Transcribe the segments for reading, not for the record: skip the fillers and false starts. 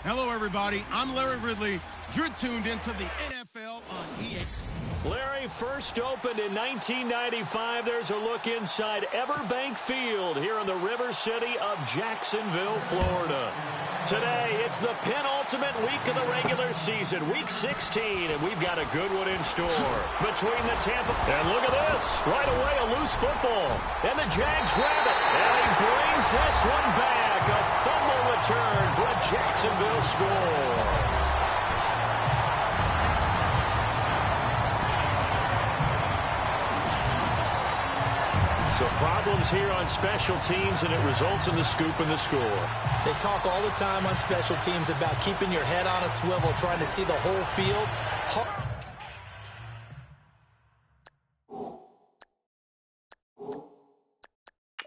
Hello, everybody. I'm Larry Ridley. You're tuned into the NFL on EA. Larry, first opened in 1995. There's a look inside Everbank Field here in the River City of Jacksonville, Florida. Today, it's the penultimate week of the regular season, Week 16, and we've got a good one in store. Between the Tampa... And look at this. Right away, a loose football. And the Jags grab it. And he brings this one back. A fumble return for a Jacksonville score. So problems here on special teams, and it results in the scoop and the score. They talk all the time on special teams about keeping your head on a swivel, trying to see the whole field.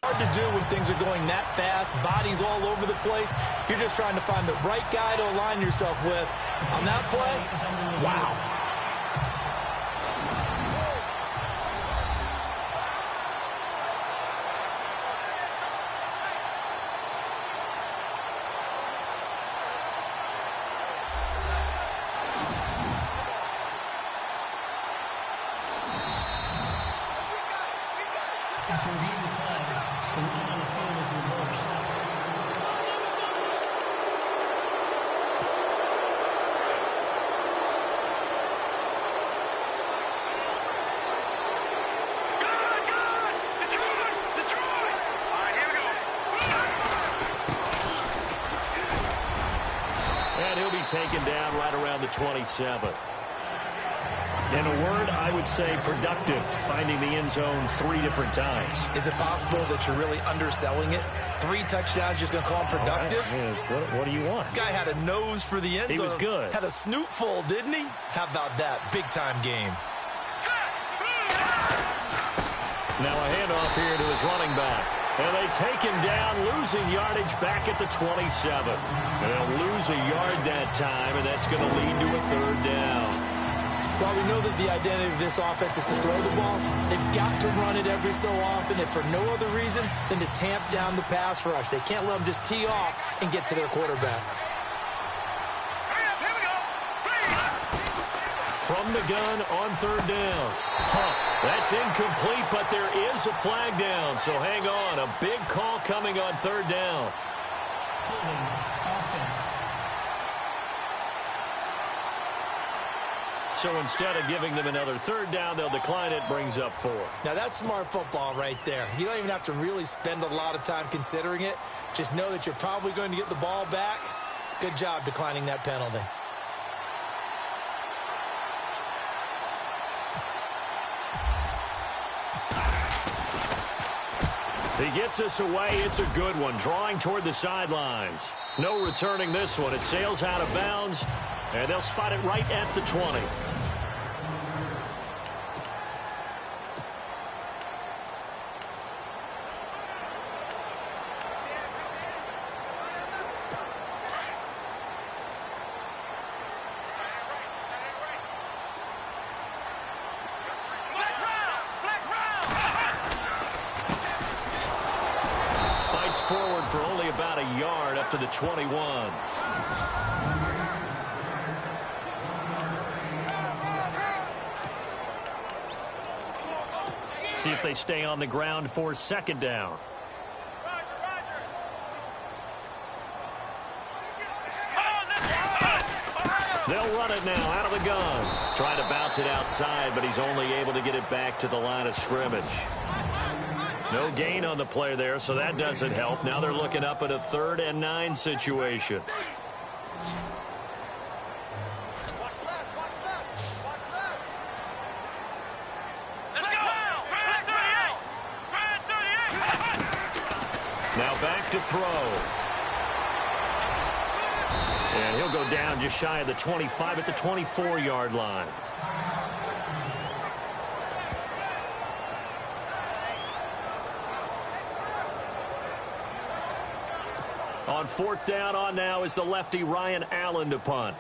Hard to do when things are going that fast, bodies all over the place. You're just trying to find the right guy to align yourself with. On that play, wow. Taken down right around the 27. In a word, I would say productive, finding the end zone 3 different times. Is it possible that you're really underselling it? 3 touchdowns, just going to call him productive? Right. What do you want? This guy had a nose for the end zone. He was good. Had a snoot full, didn't he? How about that? Big-time game. Now a handoff here to his running back. And they take him down, losing yardage back at the 27. And they'll lose a yard that time, and that's going to lead to a 3rd down. While we know that the identity of this offense is to throw the ball, they've got to run it every so often, and for no other reason than to tamp down the pass rush. They can't let them just tee off and get to their quarterback. From the gun on 3rd down. Huff. That's incomplete, but there is a flag down. So hang on. A big call coming on 3rd down. Holding offense. So instead of giving them another 3rd down, they'll decline it. Brings up 4. Now that's smart football right there. You don't even have to really spend a lot of time considering it. Just know that you're probably going to get the ball back. Good job declining that penalty. He gets us away. It's a good one. Drawing toward the sidelines. No returning this one. It sails out of bounds, and they'll spot it right at the 20. Forward for only about a yard up to the 21. See if they stay on the ground for 2nd down. They'll run it now out of the gun. Trying to bounce it outside, but he's only able to get it back to the line of scrimmage. No gain on the play there, so that doesn't help. Now they're looking up at a 3rd and 9 situation. Now back to throw. And he'll go down just shy of the 25 at the 24-yard line. On 4th down on now is the lefty Ryan Allen to punt.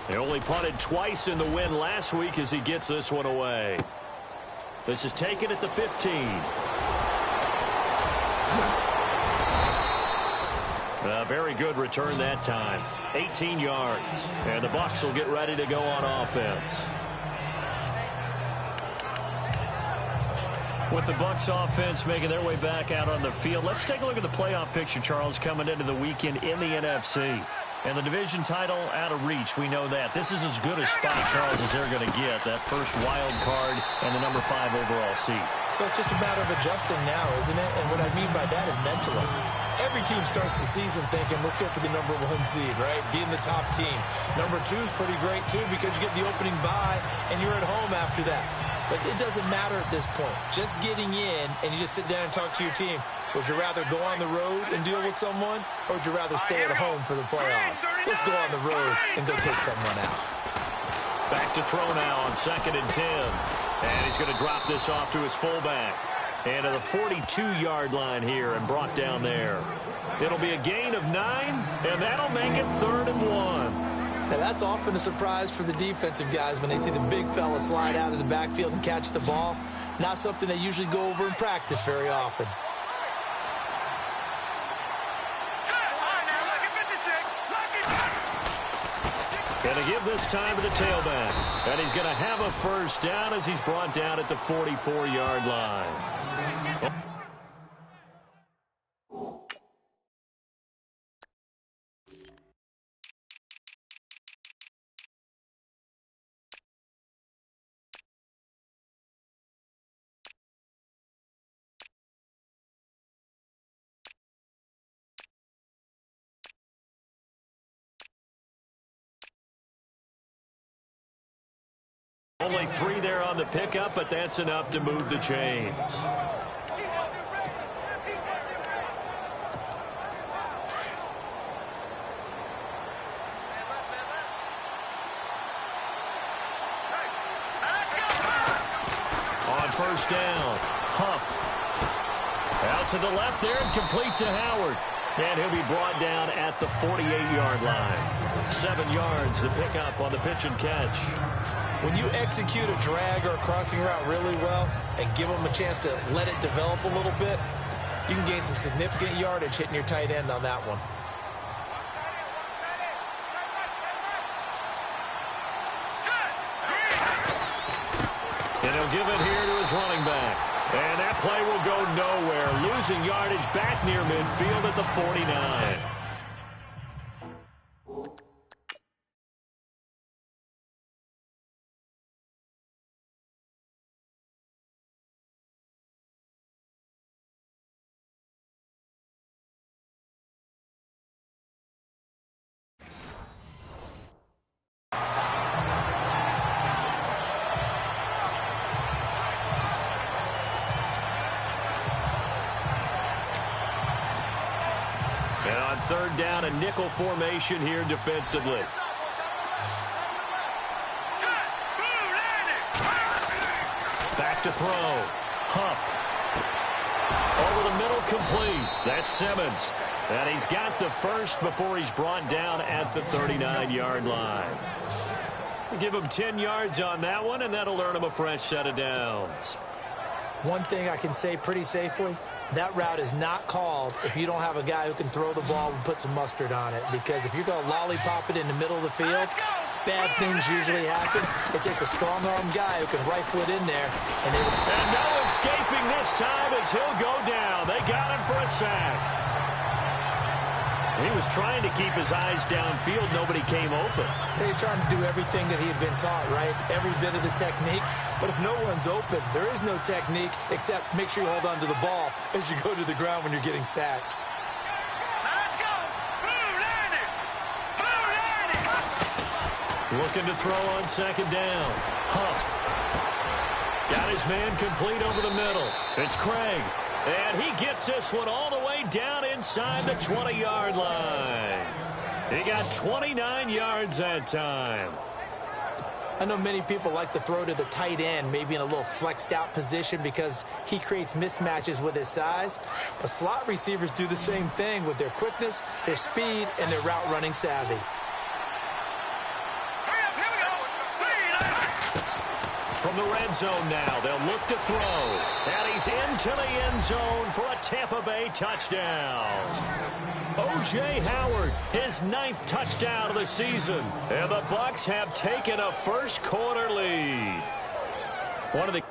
They only punted twice in the win last week as he gets this one away. This is taken at the 15. A very good return that time. 18 yards. And the Bucs will get ready to go on offense. With the Bucs offense making their way back out on the field, let's take a look at the playoff picture, Charles, coming into the weekend in the NFC. And the division title out of reach, we know that. This is as good a spot, Charles, as they're going to get. That first wild card and the number 5 overall seed. So it's just a matter of adjusting now, isn't it? And what I mean by that is mentally. Every team starts the season thinking, let's go for the number 1 seed, right? Being the top team. Number 2 is pretty great, too, because you get the opening bye, and you're at home after that. But it doesn't matter at this point. Just getting in, and you just sit down and talk to your team. Would you rather go on the road and deal with someone, or would you rather stay at home for the playoffs? Let's go on the road and go take someone out. Back to throw now on 2nd and 10. And he's going to drop this off to his fullback. And to the 42-yard line here and brought down there. It'll be a gain of 9, and that'll make it 3rd and 1. Now, that's often a surprise for the defensive guys when they see the big fella slide out of the backfield and catch the ball. Not something they usually go over in practice very often. Going to give this time to the tailback. And he's going to have a first down as he's brought down at the 44-yard line. Only 3 there on the pickup, but that's enough to move the chains. On first down, Huff. Out to the left there and complete to Howard. And he'll be brought down at the 48-yard line. 7 yards to pick up on the pitch and catch. When you execute a drag or a crossing route really well and give them a chance to let it develop a little bit, you can gain some significant yardage hitting your tight end on that one. And he'll give it here to his running back. And that play will go nowhere. Losing yardage back near midfield at the 49. And on 3rd down, a nickel formation here defensively. Back to throw. Huff. Over the middle, complete. That's Simmons. And he's got the first before he's brought down at the 39-yard line. We'll give him 10 yards on that one, and that'll earn him a fresh set of downs. One thing I can say pretty safely, that route is not called if you don't have a guy who can throw the ball and put some mustard on it. Because if you're going to lollipop it in the middle of the field, bad things usually happen. It takes a strong-arm guy who can rifle it in there. And no escaping this time as he'll go down. They got him for a sack. He was trying to keep his eyes downfield. Nobody came open. He's trying to do everything that he had been taught, right? Every bit of the technique. But if no one's open, there is no technique except make sure you hold on to the ball as you go to the ground when you're getting sacked. Let's go! Blue Landing! Blue Landing! Looking to throw on 2nd down. Huff. Got his man complete over the middle. It's Craig. And he gets this one all the way down inside the 20-yard line. He got 29 yards that time. I know many people like to throw to the tight end, maybe in a little flexed out position because he creates mismatches with his size. But slot receivers do the same thing with their quickness, their speed, and their route running savvy. From the red zone now, they'll look to throw. And he's in into the end zone for a Tampa Bay touchdown. O.J. Howard, his 9th touchdown of the season. And the Bucs have taken a first-quarter lead. One of the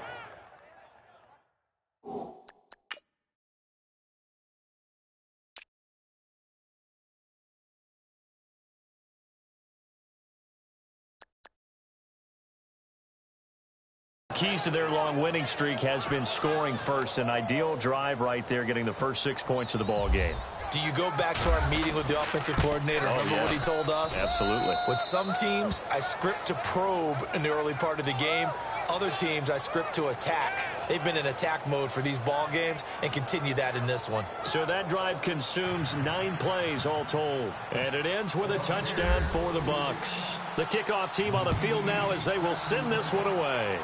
keys to their long winning streak has been scoring first. An ideal drive right there, getting the first 6 points of the ball game. Do you go back to our meeting with the offensive coordinator? Remember what he told us? Absolutely. With some teams, I script to probe in the early part of the game. Other teams, I script to attack. They've been in attack mode for these ball games and continue that in this one. So that drive consumes 9 plays all told. And it ends with a touchdown for the Bucs. The kickoff team on the field now as they will send this one away.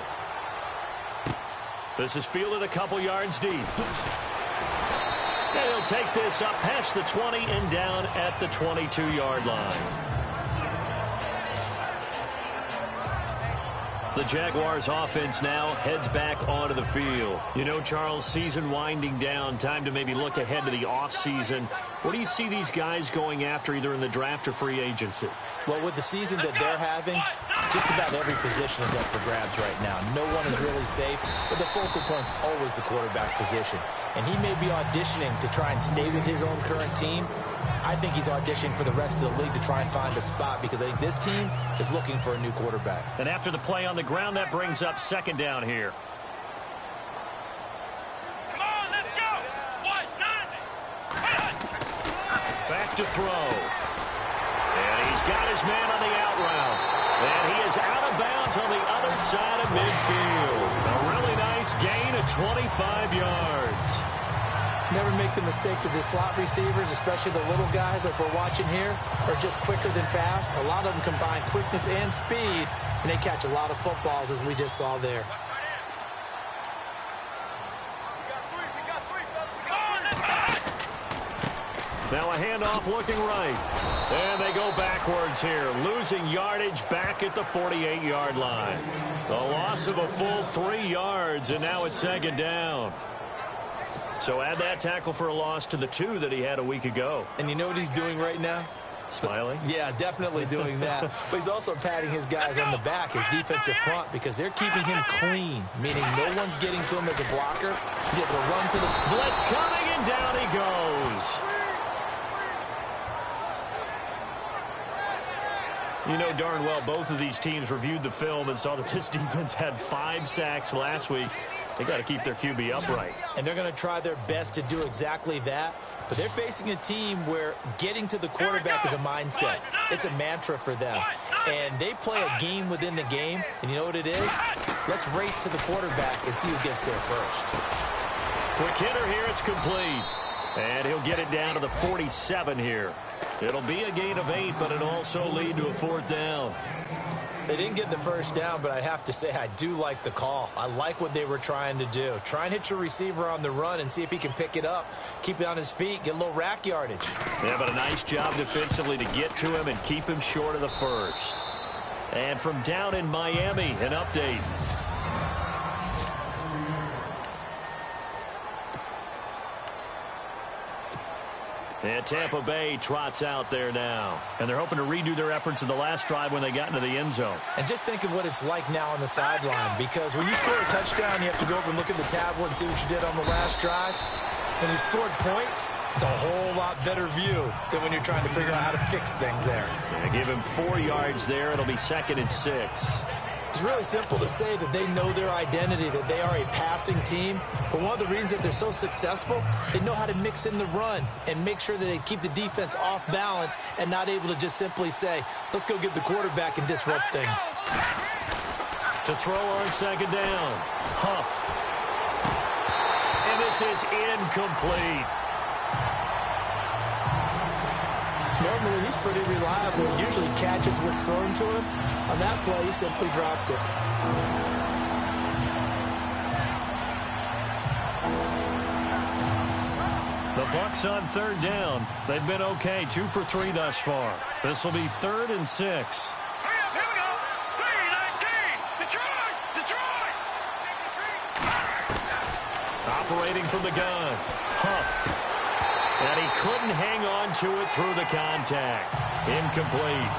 This is fielded a couple yards deep. And he'll take this up past the 20 and down at the 22-yard line. The Jaguars offense now heads back onto the field. You know, Charles, season winding down, time to maybe look ahead to the offseason. What do you see these guys going after either in the draft or free agency? Well, with the season that they're having, just about every position is up for grabs right now. No one is really safe, but the focal point's always the quarterback position. And he may be auditioning to try and stay with his own current team. I think he's auditioning for the rest of the league to try and find a spot because I think this team is looking for a new quarterback. And after the play on the ground, that brings up second down here. Come on, let's go. Back to throw. And he's got his man on the out route. And he is out of bounds on the other side of midfield. A really nice gain of 25 yards. Never make the mistake that the slot receivers, especially the little guys like we're watching here, are just quicker than fast. A lot of them combine quickness and speed, and they catch a lot of footballs, as we just saw there. Now a handoff looking right. And they go backwards here, losing yardage back at the 48-yard line. A loss of a full 3 yards, and now it's second down. So add that tackle for a loss to the 2 that he had a week ago. And you know what he's doing right now? Smiling? Yeah, definitely doing that. But he's also patting his guys on the back, his defensive front, because they're keeping him clean, meaning no one's getting to him as a blocker. He's able to run to the blitz coming, and down he goes. You know darn well both of these teams reviewed the film and saw that this defense had 5 sacks last week. They got to keep their QB upright. And they're going to try their best to do exactly that. But they're facing a team where getting to the quarterback is a mindset. It's a mantra for them. And they play a game within the game. And you know what it is? Let's race to the quarterback and see who gets there first. Quick hitter here. It's complete. And he'll get it down to the 47 here. It'll be a gain of 8, but it'll also lead to a 4th down. They didn't get the first down, but I have to say I do like the call. I like what they were trying to do. Try and hit your receiver on the run and see if he can pick it up. Keep it on his feet, get a little rack yardage. Yeah, but a nice job defensively to get to him and keep him short of the first. And from down in Miami, an update. And Tampa Bay trots out there now. And they're hoping to redo their efforts in the last drive when they got into the end zone. And just think of what it's like now on the sideline, because when you score a touchdown, you have to go over and look at the tablet and see what you did on the last drive. When you scored points, it's a whole lot better view than when you're trying to figure out how to fix things there. Yeah, give him 4 yards there. It'll be 2nd and 6. It's really simple to say that they know their identity, that they are a passing team. But one of the reasons that they're so successful, they know how to mix in the run and make sure that they keep the defense off balance and not able to just simply say, let's go get the quarterback and disrupt things. To throw on 2nd down. Huff. And this is incomplete. Normally, he's pretty reliable. He usually catches what's thrown to him. On that play, he simply dropped it. The Bucs on 3rd down. They've been okay, 2 for 3 thus far. This will be 3rd and 6. Here we go. 3-19. Detroit. Operating from the gun. Huff. And he couldn't hang on to it through the contact. Incomplete.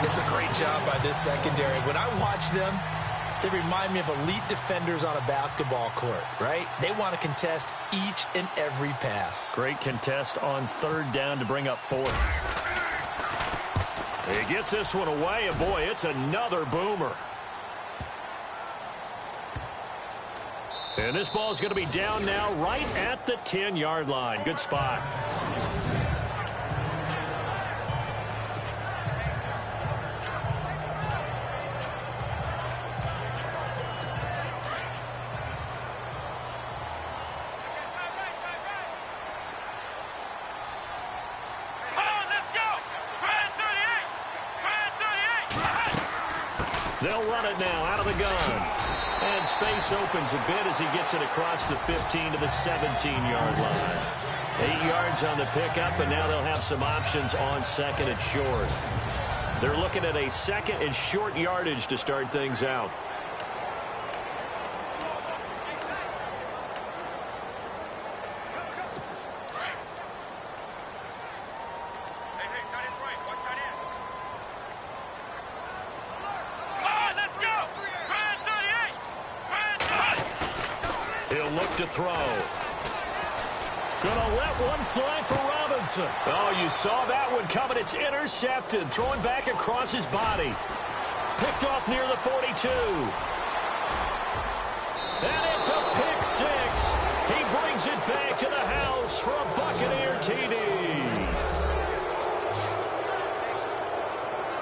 It's a great job by this secondary. When I watch them, they remind me of elite defenders on a basketball court, right? They want to contest each and every pass. Great contest on third down to bring up fourth. He gets this one away, and boy, it's another boomer. And this ball is going to be down now right at the 10-yard line. Good spot. They'll run it now out of the gun. And space opens a bit as he gets it across the 15 to the 17-yard line. 8 yards on the pickup, and now they'll have some options on second and short. They're looking at a second and short yardage to start things out. To throw. Gonna let one fly for Robinson. Oh, you saw that one coming. It's intercepted. Throwing back across his body. Picked off near the 42. And it's a pick six. He brings it back to the house for a Buccaneer TD.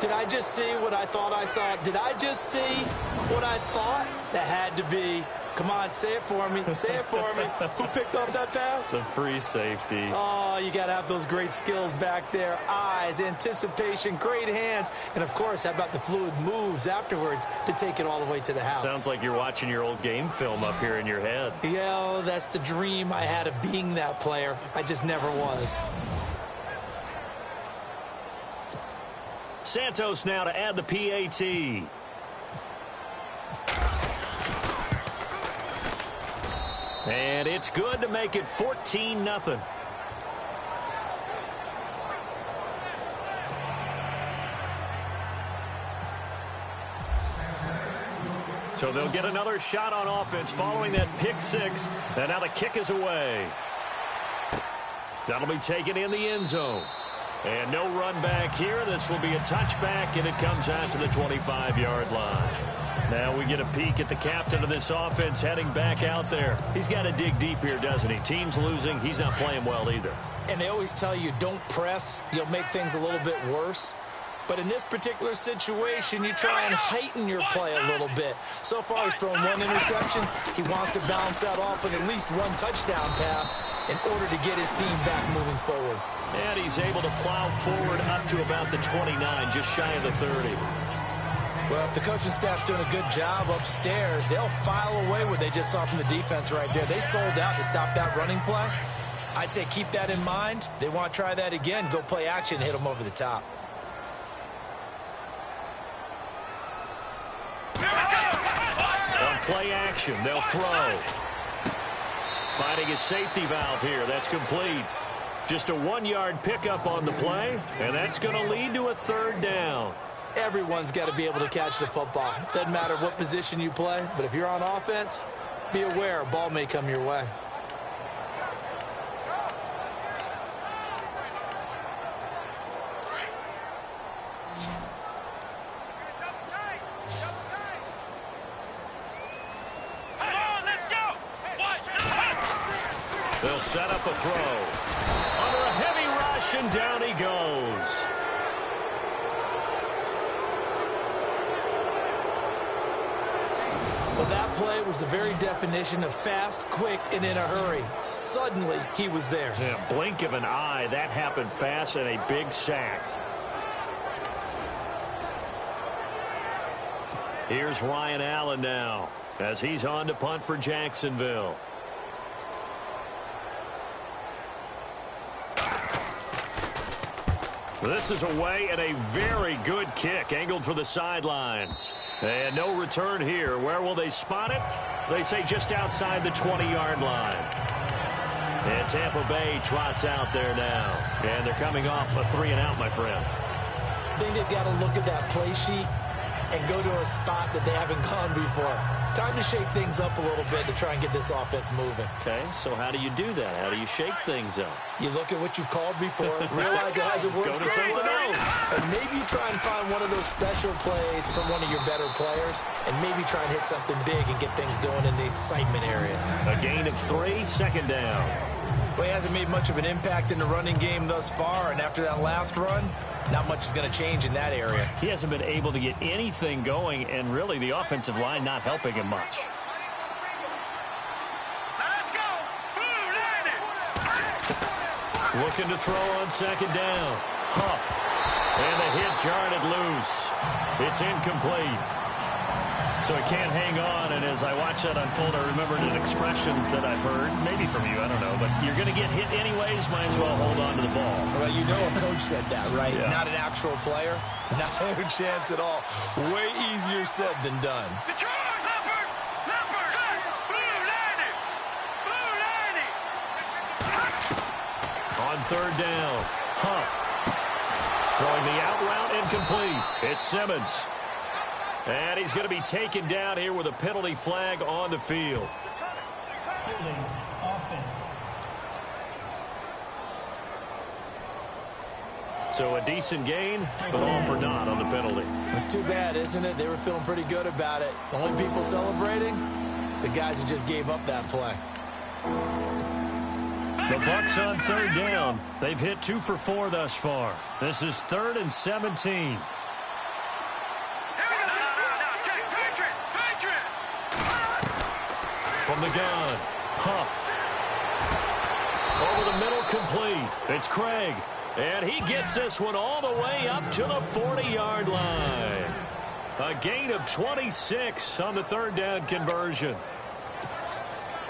Did I just see what I thought I saw? Did I just see what I thought? That had to be. Come on, say it for me. Say it for me. Who picked up that pass? The free safety. Oh, you got to have those great skills back there. Eyes, anticipation, great hands. And, of course, how about the fluid moves afterwards to take it all the way to the house? Sounds like you're watching your old game film up here in your head. Yeah, that's the dream I had of being that player. I just never was. Santos now to add the PAT. And it's good to make it 14-0. So they'll get another shot on offense following that pick six. And now the kick is away. That'll be taken in the end zone. And no run back here. This will be a touchback, and it comes out to the 25-yard line. Now we get a peek at the captain of this offense heading back out there. He's got to dig deep here, doesn't he? Team's losing. He's not playing well either. And they always tell you, don't press. You'll make things a little bit worse. But in this particular situation, you try and heighten your play a little bit. So far, he's thrown one interception. He wants to bounce that off with at least one touchdown pass in order to get his team back moving forward. And he's able to plow forward up to about the 29, just shy of the 30. Well, if the coaching staff's doing a good job upstairs, they'll file away what they just saw from the defense right there. They sold out to stop that running play. I'd say keep that in mind. They want to try that again, go play action, hit them over the top. On play action, they'll throw. Finding a safety valve here. That's complete. Just a 1-yard pickup on the play, and that's going to lead to a third down. Everyone's got to be able to catch the football. Doesn't matter what position you play, but if you're on offense, be aware a ball may come your way. They'll set up a throw. Under a heavy rush, and down he goes. Well, that play was the very definition of fast, quick, and in a hurry. Suddenly, he was there. Yeah, blink of an eye. That happened fast, and a big sack. Here's Ryan Allen now as he's on to punt for Jacksonville. This is away, and a very good kick angled for the sidelines. And no return here. Where will they spot it? They say just outside the 20-yard line. And Tampa Bay trots out there now. And they're coming off a 3-and-out, my friend. I think they've got to look at that play sheet and go to a spot that they haven't gone before. Time to shake things up a little bit to try and get this offense moving. Okay, so how do you do that? How do you shake things up? You look at what you've called before, realize it hasn't worked Go to something else. And maybe you try and find one of those special plays from one of your better players, and maybe try and hit something big and get things going in the excitement area. A gain of 3, second down. Well, he hasn't made much of an impact in the running game thus far, and after that last run, not much is going to change in that area. He hasn't been able to get anything going, and really the offensive line not helping him much. Let's go. Blue landed. Looking to throw on second down. Huff. And the hit jarred it loose. It's incomplete. So he can't hang on, and as I watch that unfold, I remembered an expression that I've heard, maybe from you, I don't know, but you're going to get hit anyways, might as well hold on to the ball. Well, you know a coach said that, right? Yeah. Not an actual player. Not a chance at all. Way easier said than done. Detroit, Leopard. Leopard. Set. Blue landed. Blue landed. On third down, Huff. Throwing the out route incomplete. It's Simmons. And he's going to be taken down here with a penalty flag on the field. Holding offense. So a decent gain, but all for naught on the penalty. It's too bad, isn't it? They were feeling pretty good about it. The only people celebrating, the guys who just gave up that play. The Bucs on third down. They've hit 2 for 4 thus far. This is 3rd and 17. From the gun, Huff. Over the middle, complete. It's Craig. And he gets this one all the way up to the 40-yard line. A gain of 26 on the third down conversion.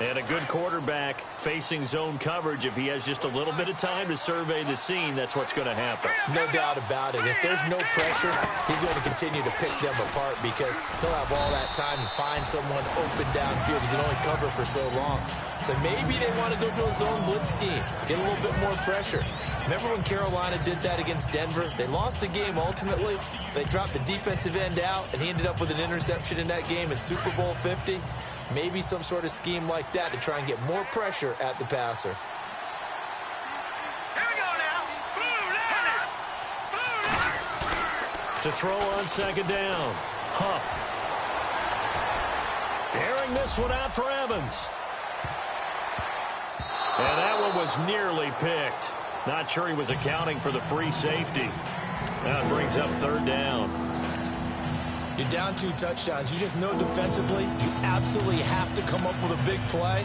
And a good quarterback facing zone coverage. If he has just a little bit of time to survey the scene, that's what's going to happen. No doubt about it. If there's no pressure, he's going to continue to pick them apart because he'll have all that time to find someone open downfield. He can only cover for so long. So maybe they want to go to a zone blitz scheme, get a little bit more pressure. Remember when Carolina did that against Denver? They lost the game ultimately. They dropped the defensive end out, and he ended up with an interception in that game in Super Bowl 50. Maybe some sort of scheme like that to try and get more pressure at the passer. Here we go now. Blue landed. To throw on second down, Huff. Airing this one out for Evans. And that one was nearly picked. Not sure he was accounting for the free safety. That brings up third down. You're down 2 touchdowns. You just know defensively you absolutely have to come up with a big play.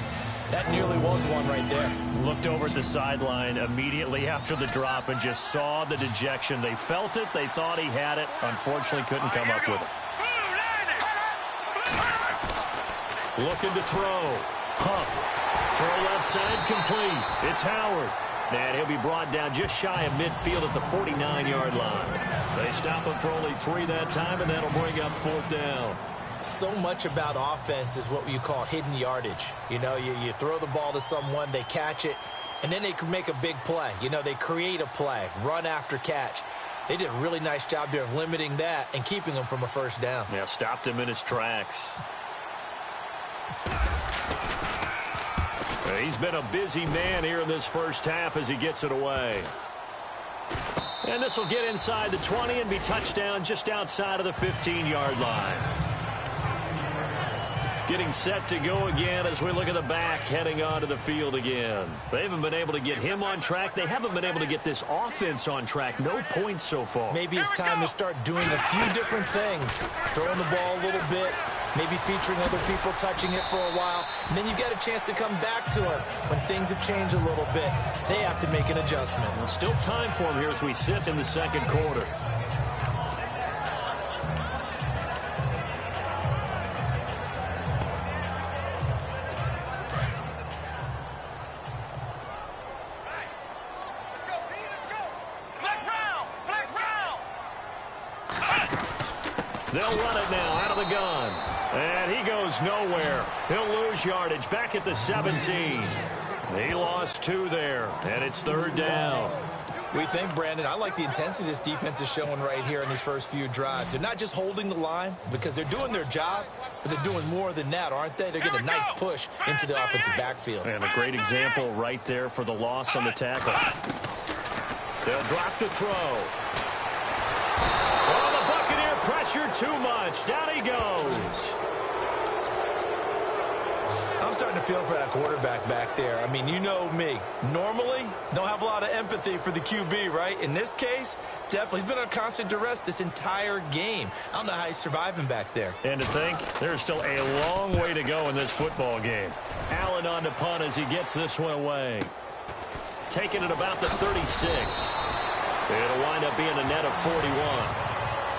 That nearly was one right there. Looked over at the sideline immediately after the drop and just saw the dejection. They felt it. They thought he had it. Unfortunately, couldn't come up with it. Looking to throw. Huff. Throw left side complete. It's Howard. And he'll be brought down just shy of midfield at the 49-yard line. They stop him for only 3 that time, and that'll bring up 4th down. So much about offense is what you call hidden yardage. You know, you throw the ball to someone, they catch it, and then they can make a big play. You know, they create a play, run after catch. They did a really nice job there of limiting that and keeping him from a first down. Yeah, stopped him in his tracks. He's been a busy man here in this first half as he gets it away. And this will get inside the 20 and be touchdown just outside of the 15-yard line. Getting set to go again as we look at the back heading onto the field again. They haven't been able to get him on track. They haven't been able to get this offense on track. No points so far. Maybe it's time to start doing a few different things. Throwing the ball a little bit. Maybe featuring other people touching it for a while. And then you've got a chance to come back to it when things have changed a little bit. They have to make an adjustment. Well, still time for him here as we sit in the second quarter. They'll run it now out of the gun. And he goes nowhere. He'll lose yardage back at the 17. He lost 2 there, and it's 3rd down. We think, Brandon, I like the intensity this defense is showing right here in these first few drives. They're not just holding the line because they're doing their job, but they're doing more than that, aren't they? They're getting a nice push into the offensive backfield. And a great example right there for the loss on the tackle. They'll drop to throw. Oh, the Buccaneer pressure too much. Down he goes. I'm starting to feel for that quarterback back there. I mean, you know me. Normally, don't have a lot of empathy for the QB, right? In this case, definitely. He's been under constant duress this entire game. I don't know how he's surviving back there. And to think, there's still a long way to go in this football game. Allen on the punt as he gets this one away. Taking it about the 36. It'll wind up being a net of 41.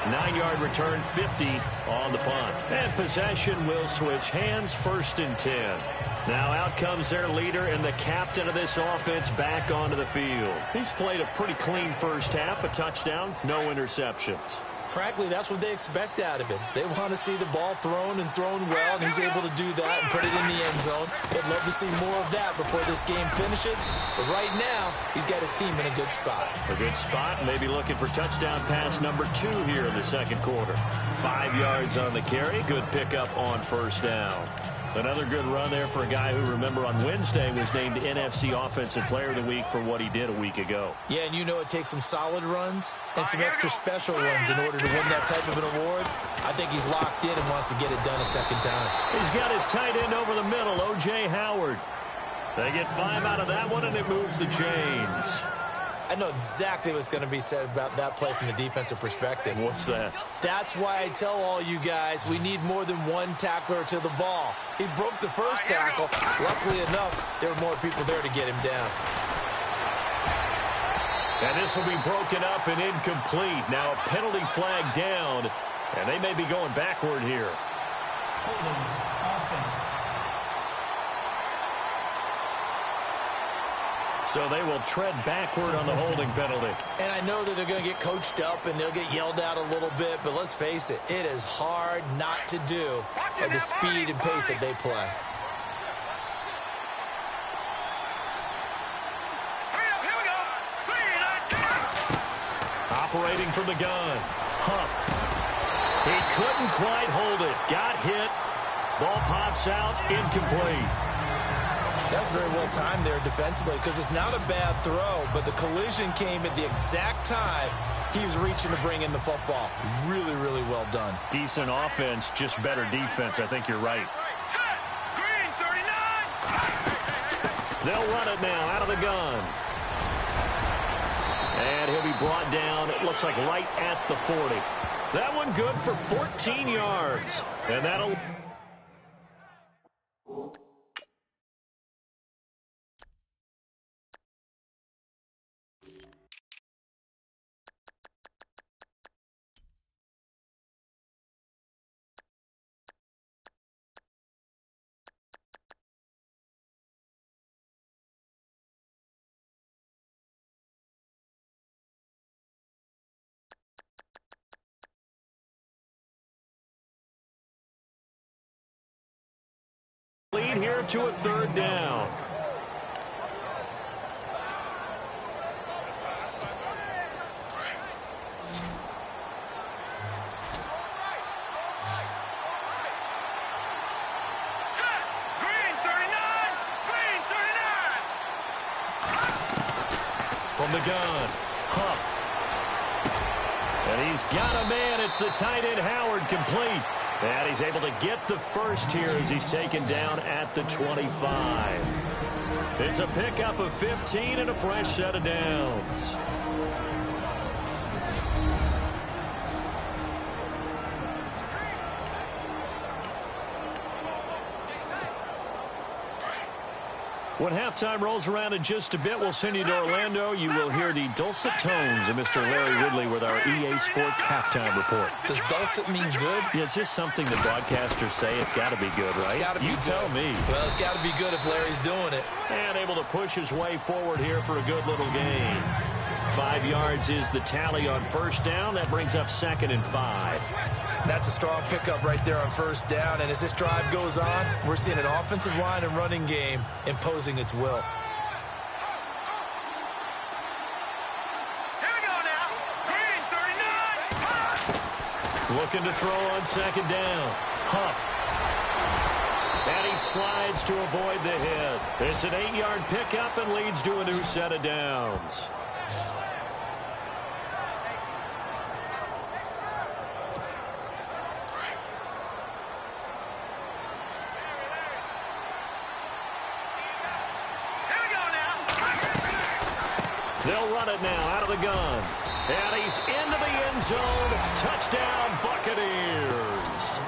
9-yard return, 50 on the punt. And possession will switch hands, 1st and 10. Now out comes their leader and the captain of this offense back onto the field. He's played a pretty clean first half, a touchdown, no interceptions. Frankly, that's what they expect out of him. They want to see the ball thrown and thrown well, and he's able to do that and put it in the end zone. They'd love to see more of that before this game finishes. But right now, he's got his team in a good spot. A good spot, maybe looking for touchdown pass number 2 here in the 2nd quarter. 5 yards on the carry. Good pickup on 1st down. Another good run there for a guy who, remember, on Wednesday was named NFC Offensive Player of the Week for what he did a week ago. Yeah, and you know it takes some solid runs and some extra special runs in order to win that type of an award. I think he's locked in and wants to get it done a second time. He's got his tight end over the middle, O.J. Howard. They get 5 out of that one, and it moves the chains. I know exactly what's going to be said about that play from the defensive perspective. What's that? That's why I tell all you guys we need more than one tackler to the ball. He broke the first tackle. Luckily enough, there were more people there to get him down. And this will be broken up and incomplete. Now a penalty flag down, and they may be going backward here. Holding offense. So they will tread backward on the holding penalty. And I know that they're going to get coached up and they'll get yelled at a little bit, but let's face it, it is hard not to do at the speed and pace that they play. Operating from the gun. Huff. He couldn't quite hold it. Got hit. Ball pops out. Incomplete. That's very well timed there defensively because it's not a bad throw, but the collision came at the exact time he was reaching to bring in the football. Really, really well done. Decent offense, just better defense. I think you're right. Green 39. They'll run it now out of the gun. And he'll be brought down, it looks like right at the 40. That one good for 14 yards. And that'll... lead here to a 3rd down. Set. Green 39. Green 39. From the gun, Huff. And he's got a man. It's the tight end, Howard, complete. And he's able to get the first here as he's taken down at the 25. It's a pickup of 15 and a fresh set of downs. When halftime rolls around in just a bit, we'll send you to Orlando. You will hear the dulcet tones of Mr. Larry Ridley with our EA Sports halftime report. Does dulcet mean good? Yeah, it's just something the broadcasters say. It's got to be good, right? You tell me. Well, it's got to be good if Larry's doing it. And able to push his way forward here for a good little gain. 5 yards is the tally on 1st down. That brings up 2nd and 5. That's a strong pickup right there on first down. And as this drive goes on, we're seeing an offensive line and running game imposing its will. Here we go now. Green 39. Looking to throw on second down. Huff. And he slides to avoid the hit. It's an 8-yard pickup and leads to a new set of downs. They'll run it now out of the gun. And he's into the end zone. Touchdown, Buccaneers.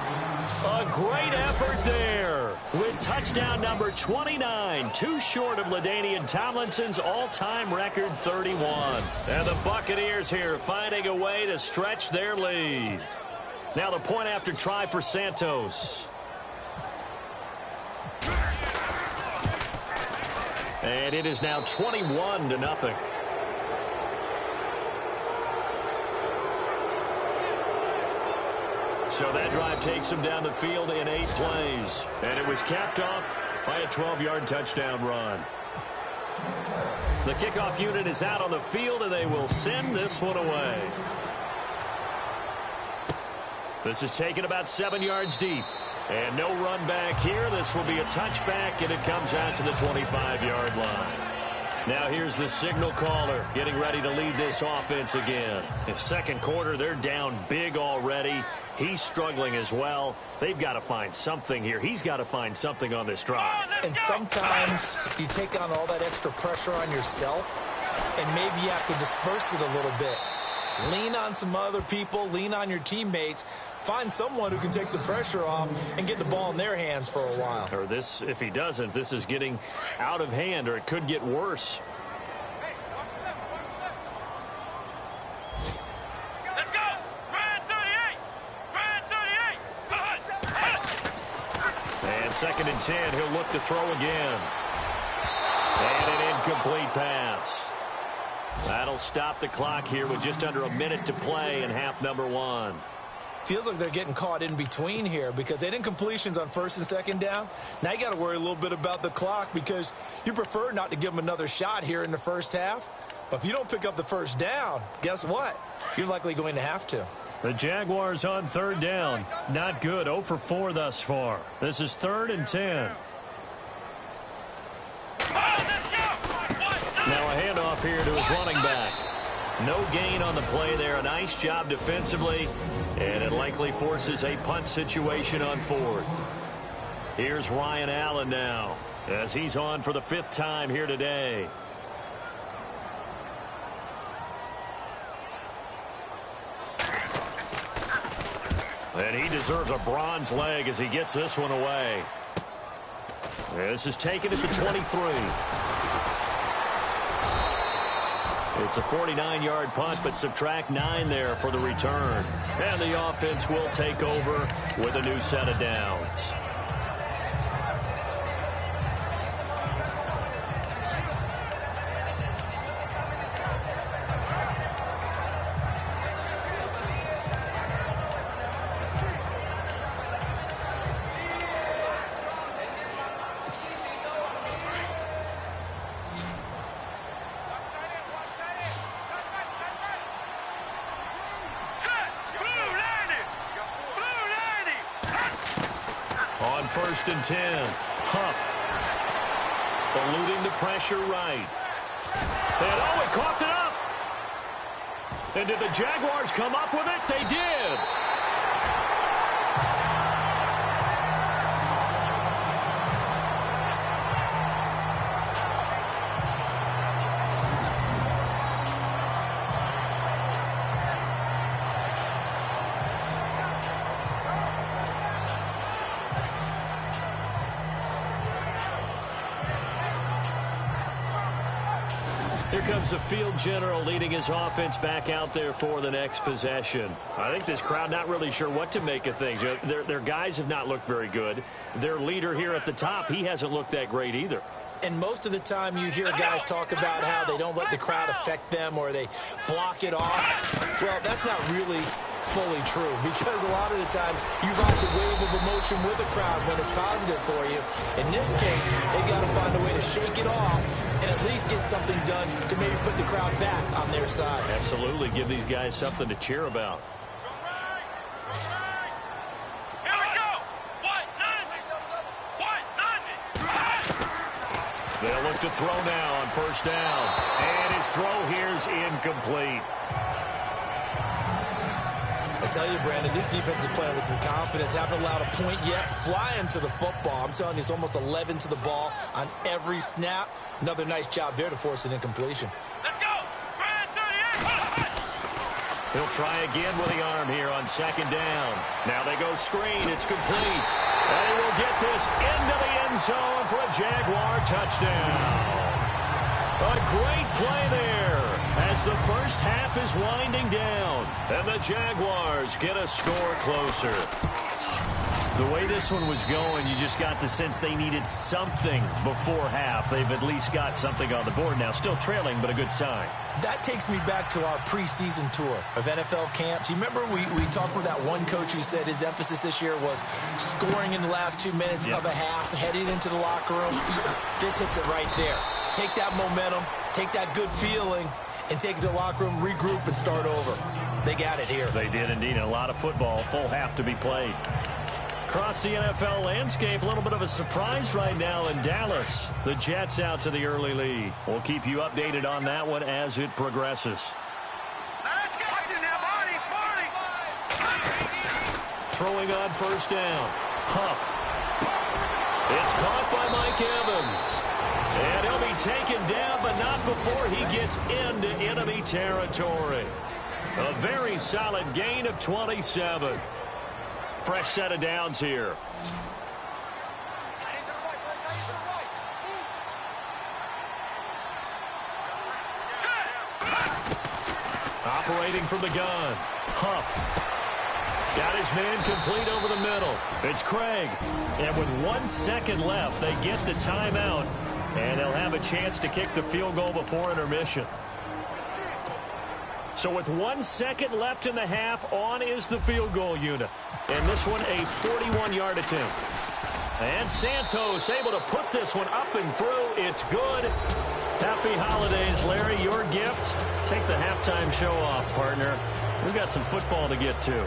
A great effort there with touchdown number 29, too short of LaDainian Tomlinson's all-time record 31. And the Buccaneers here finding a way to stretch their lead. Now the point after try for Santos. And it is now 21-0. So that drive takes him down the field in 8 plays. And it was capped off by a 12-yard touchdown run. The kickoff unit is out on the field, and they will send this one away. This is taken about 7 yards deep. And no run back here. This will be a touchback, and it comes out to the 25-yard line. Now here's the signal caller getting ready to lead this offense again. In second quarter, they're down big already. He's struggling as well. They've got to find something here. He's got to find something on this drive. And sometimes you take on all that extra pressure on yourself, and maybe you have to disperse it a little bit. Lean on some other people. Lean on your teammates. Find someone who can take the pressure off and get the ball in their hands for a while. Or this, if he doesn't, this is getting out of hand, or it could get worse. Let's go. Brand 38. Brand 38. And second and 10, he'll look to throw again. And an incomplete pass. That'll stop the clock here with just under a minute to play in half number 1. Feels like they're getting caught in between here because they didn't incompletions on first and second down. Now you got to worry a little bit about the clock because you prefer not to give them another shot here in the first half. But if you don't pick up the first down, guess what? You're likely going to have to. The Jaguars on third down. Not good. 0 for 4 thus far. This is 3rd and 10. Now a handoff here to his running back. No gain on the play there. A nice job defensively. And it likely forces a punt situation on 4th. Here's Ryan Allen now as he's on for the 5th time here today. And he deserves a bronze leg as he gets this one away. This is taken at the 23. It's a 49-yard punt, but subtract 9 there for the return. And the offense will take over with a new set of downs. On 1st and 10, Huff eluding the pressure right. And he coughed it up. And did the Jaguars come up with it? They did. Here comes the field general leading his offense back out there for the next possession. I think this crowd not really sure what to make of things. Their guys have not looked very good. Their leader here at the top, he hasn't looked that great either. And most of the time you hear guys talk about how they don't let the crowd affect them or they block it off. Well, that's not really fully true, because a lot of the times you ride the wave of emotion with a crowd when it's positive for you. In this case, they've got to find a way to shake it off and at least get something done to maybe put the crowd back on their side. Absolutely. Give these guys something to cheer about. Here we go. What? They'll look to throw now on first down. And his throw here's incomplete. I tell you, Brandon, this defense is playing with some confidence. Haven't allowed a point yet. Flying to the football. I'm telling you, it's almost 11 to the ball on every snap. Another nice job there to force an incompletion. Let's go. Brand 38. He'll try again with the arm here on second down. Now they go screen. It's complete. And he will get this into the end zone for a Jaguar touchdown. A great play there as the first half is winding down. And the Jaguars get a score closer. The way this one was going, you just got the sense they needed something before half. They've at least got something on the board now. Still trailing, but a good sign. That takes me back to our preseason tour of NFL camps. You remember we talked with that one coach who said his emphasis this year was scoring in the last 2 minutes of a half, heading into the locker room. This hits it right there. Take that momentum, take that good feeling, and take it to the locker room, regroup, and start over. They got it here. They did indeed. A lot of football, full half to be played. Across the NFL landscape, a little bit of a surprise right now in Dallas. The Jets out to the early lead. We'll keep you updated on that one as it progresses. Let's get it in there, Marty. Throwing on first down. Huff. It's caught by Mike Evans. And he'll be taken down, but not before he gets into enemy territory. A very solid gain of 27. Fresh set of downs here. Operating from the gun. Huff. Got his man complete over the middle. It's Craig. And with 1 second left, they get the timeout. And they'll have a chance to kick the field goal before intermission. So with 1 second left in the half, on is the field goal unit. And this one a 41-yard attempt. And Santos able to put this one up and through. It's good. Happy holidays, Larry. Your gift. Take the halftime show off, partner. We've got some football to get to.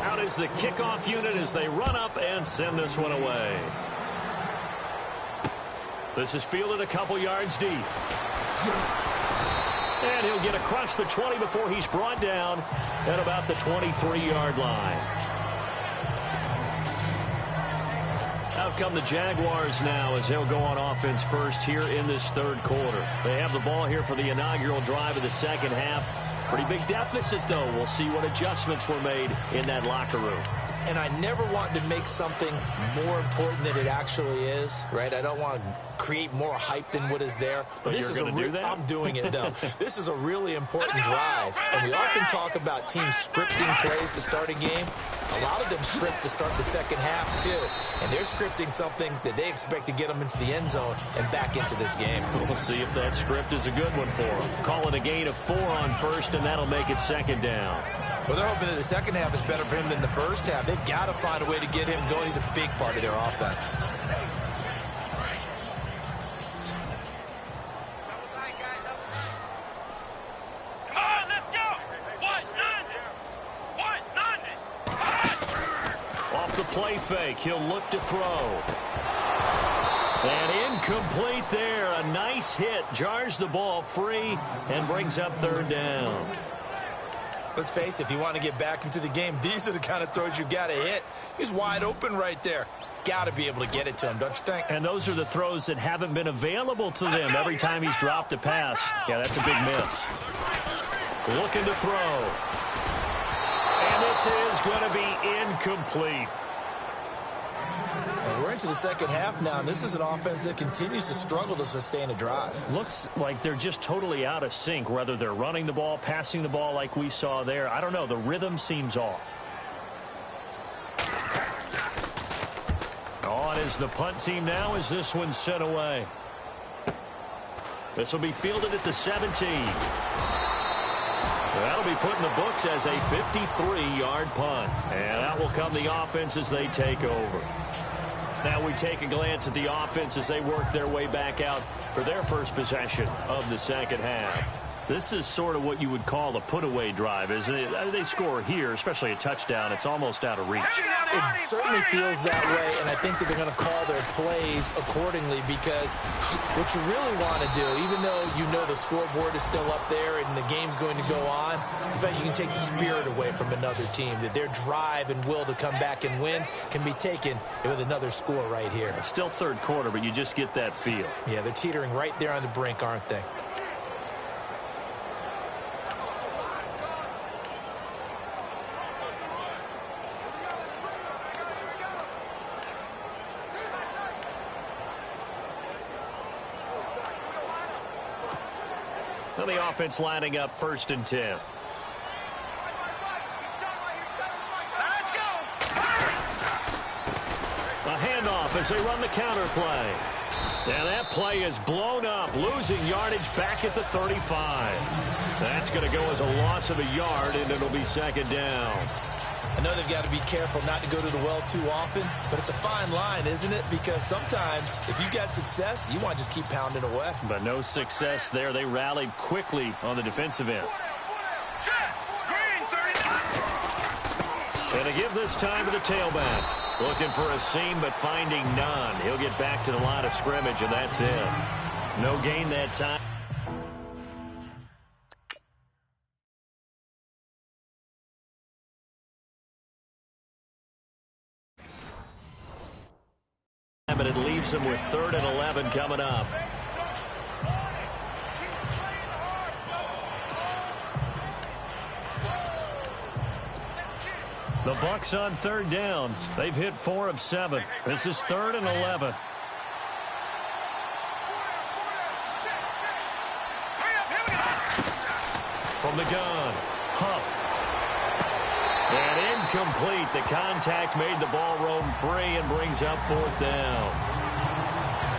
Out is the kickoff unit as they run up and send this one away. This is fielded a couple yards deep. And he'll get across the 20 before he's brought down at about the 23-yard line. Out come the Jaguars now as they'll go on offense first here in this third quarter. They have the ball here for the inaugural drive of the second half. Pretty big deficit, though. We'll see what adjustments were made in that locker room. And I never want to make something more important than it actually is, right? I don't want to create more hype than what is there. But this you're going to do that? I'm doing it, though. This is a really important drive. And we often talk about teams scripting plays to start a game. A lot of them script to start the second half, too. And they're scripting something that they expect to get them into the end zone and back into this game. We'll see if that script is a good one for them. Call it a gain of 4 on first, and that'll make it second down. Well, they're hoping that the second half is better for him than the first half. They've got to find a way to get him going. He's a big part of their offense. Come on, let's go. Off the play fake, he'll look to throw. And incomplete there. A nice hit. Jars the ball free and brings up third down. Let's face it, if you want to get back into the game, these are the kind of throws you got to hit. He's wide open right there. Got to be able to get it to him, don't you think? And those are the throws that haven't been available to them every time he's dropped a pass. Yeah, that's a big miss. Looking to throw. And this is going to be incomplete. And we're into the second half now, and this is an offense that continues to struggle to sustain a drive. Looks like they're just totally out of sync, whether they're running the ball, passing the ball like we saw there. I don't know. The rhythm seems off. On is the punt team now as this one's sent away. This will be fielded at the 17. That'll be put in the books as a 53-yard punt. And that will come the offense as they take over. Now we take a glance at the offense as they work their way back out for their first possession of the second half. This is sort of what you would call a put-away drive, isn't it? They score here, especially a touchdown. It's almost out of reach. It certainly feels that way, and I think that they're going to call their plays accordingly because what you really want to do, even though you know the scoreboard is still up there and the game's going to go on, in fact, you can take the spirit away from another team, that their drive and will to come back and win can be taken with another score right here. It's still third quarter, but you just get that feel. Yeah, they're teetering right there on the brink, aren't they? So the offense lining up 1st and 10. Let's go. A handoff as they run the counter play. And that play is blown up, losing yardage back at the 35. That's going to go as a loss of a yard, and it'll be second down. I know they've got to be careful not to go to the well too often, but it's a fine line, isn't it? Because sometimes, if you've got success, you want to just keep pounding away. But no success there. They rallied quickly on the defensive end. Set. Green 39. And a give this time to the tailback. Looking for a seam, but finding none. He'll get back to the line of scrimmage, and that's it. No gain that time. But it leaves them with 3rd and 11 coming up. The Bucs on 3rd down. They've hit 4 of 7. This is 3rd and 11. From the gun, Huff. And incomplete. The contact made the ball roam free and brings up 4th down.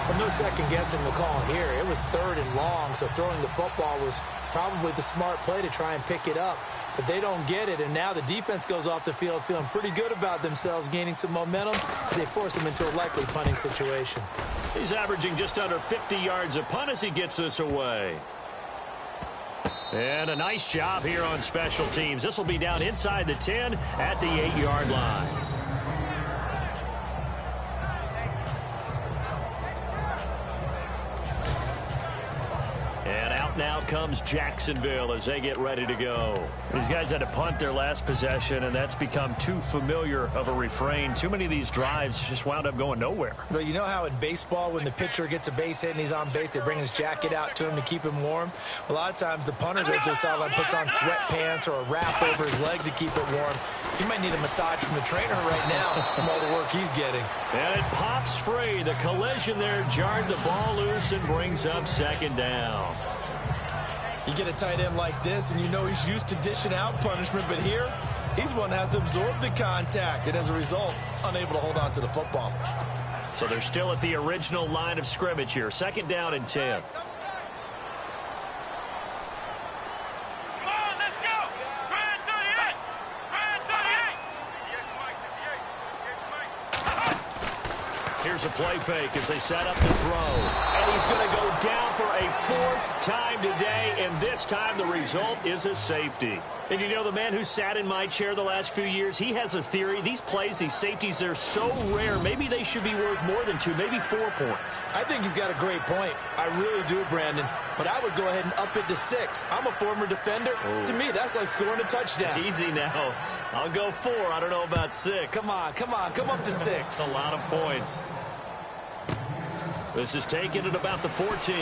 Well, no second guessing the call here. It was 3rd and long, so throwing the football was probably the smart play to try and pick it up. But they don't get it, and now the defense goes off the field feeling pretty good about themselves, gaining some momentum as they force them into a likely punting situation. He's averaging just under 50 yards a punt as he gets this away. And a nice job here on special teams. This will be down inside the 10 at the 8-yard line. And out now comes Jacksonville as they get ready to go. These guys had to punt their last possession, and that's become too familiar of a refrain. Too many of these drives just wound up going nowhere. Well, you know how in baseball when the pitcher gets a base hit and he's on base, they bring his jacket out to him to keep him warm? A lot of times the punter goes to the sideline, puts on sweatpants or a wrap over his leg to keep it warm. He might need a massage from the trainer right now from all the work he's getting. And it pops free. The collision there jarred the ball loose and brings up 2nd down. You get a tight end like this, and you know he's used to dishing out punishment, but here, he's one that has to absorb the contact, and as a result, unable to hold on to the football. So they're still at the original line of scrimmage here. 2nd down and 10. Come on, let's go. Grand 38. Grand 38. Here's a play fake as they set up the throw. And he's going to go down for a 4th time today, and this time the result is a safety. And you know, the man who sat in my chair the last few years, he has a theory. These plays, these safeties, they're so rare. Maybe they should be worth more than 2, maybe 4 points. I think he's got a great point. I really do, Brandon. But I would go ahead and up it to 6. I'm a former defender. Oh. To me, that's like scoring a touchdown. Easy now. I'll go 4. I don't know about 6. Come on. Come up to 6. That's a lot of points. This is taken at about the 14.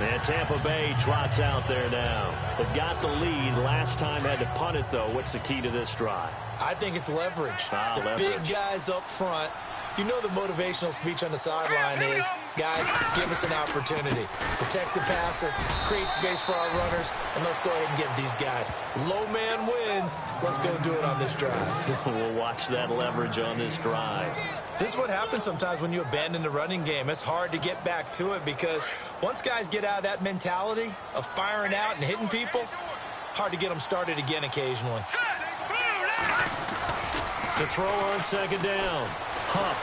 And Tampa Bay trots out there now. They've got the lead. Last time had to punt it, though. What's the key to this drive? I think it's leverage. Leverage. Big guys up front. You know the motivational speech on the sideline is, guys, give us an opportunity. Protect the passer, create space for our runners, and let's go ahead and get these guys. Low man wins. Let's go do it on this drive. We'll watch that leverage on this drive. This is what happens sometimes when you abandon the running game. It's hard to get back to it because once guys get out of that mentality of firing out and hitting people, hard to get them started again occasionally. To throw on second down. Huff.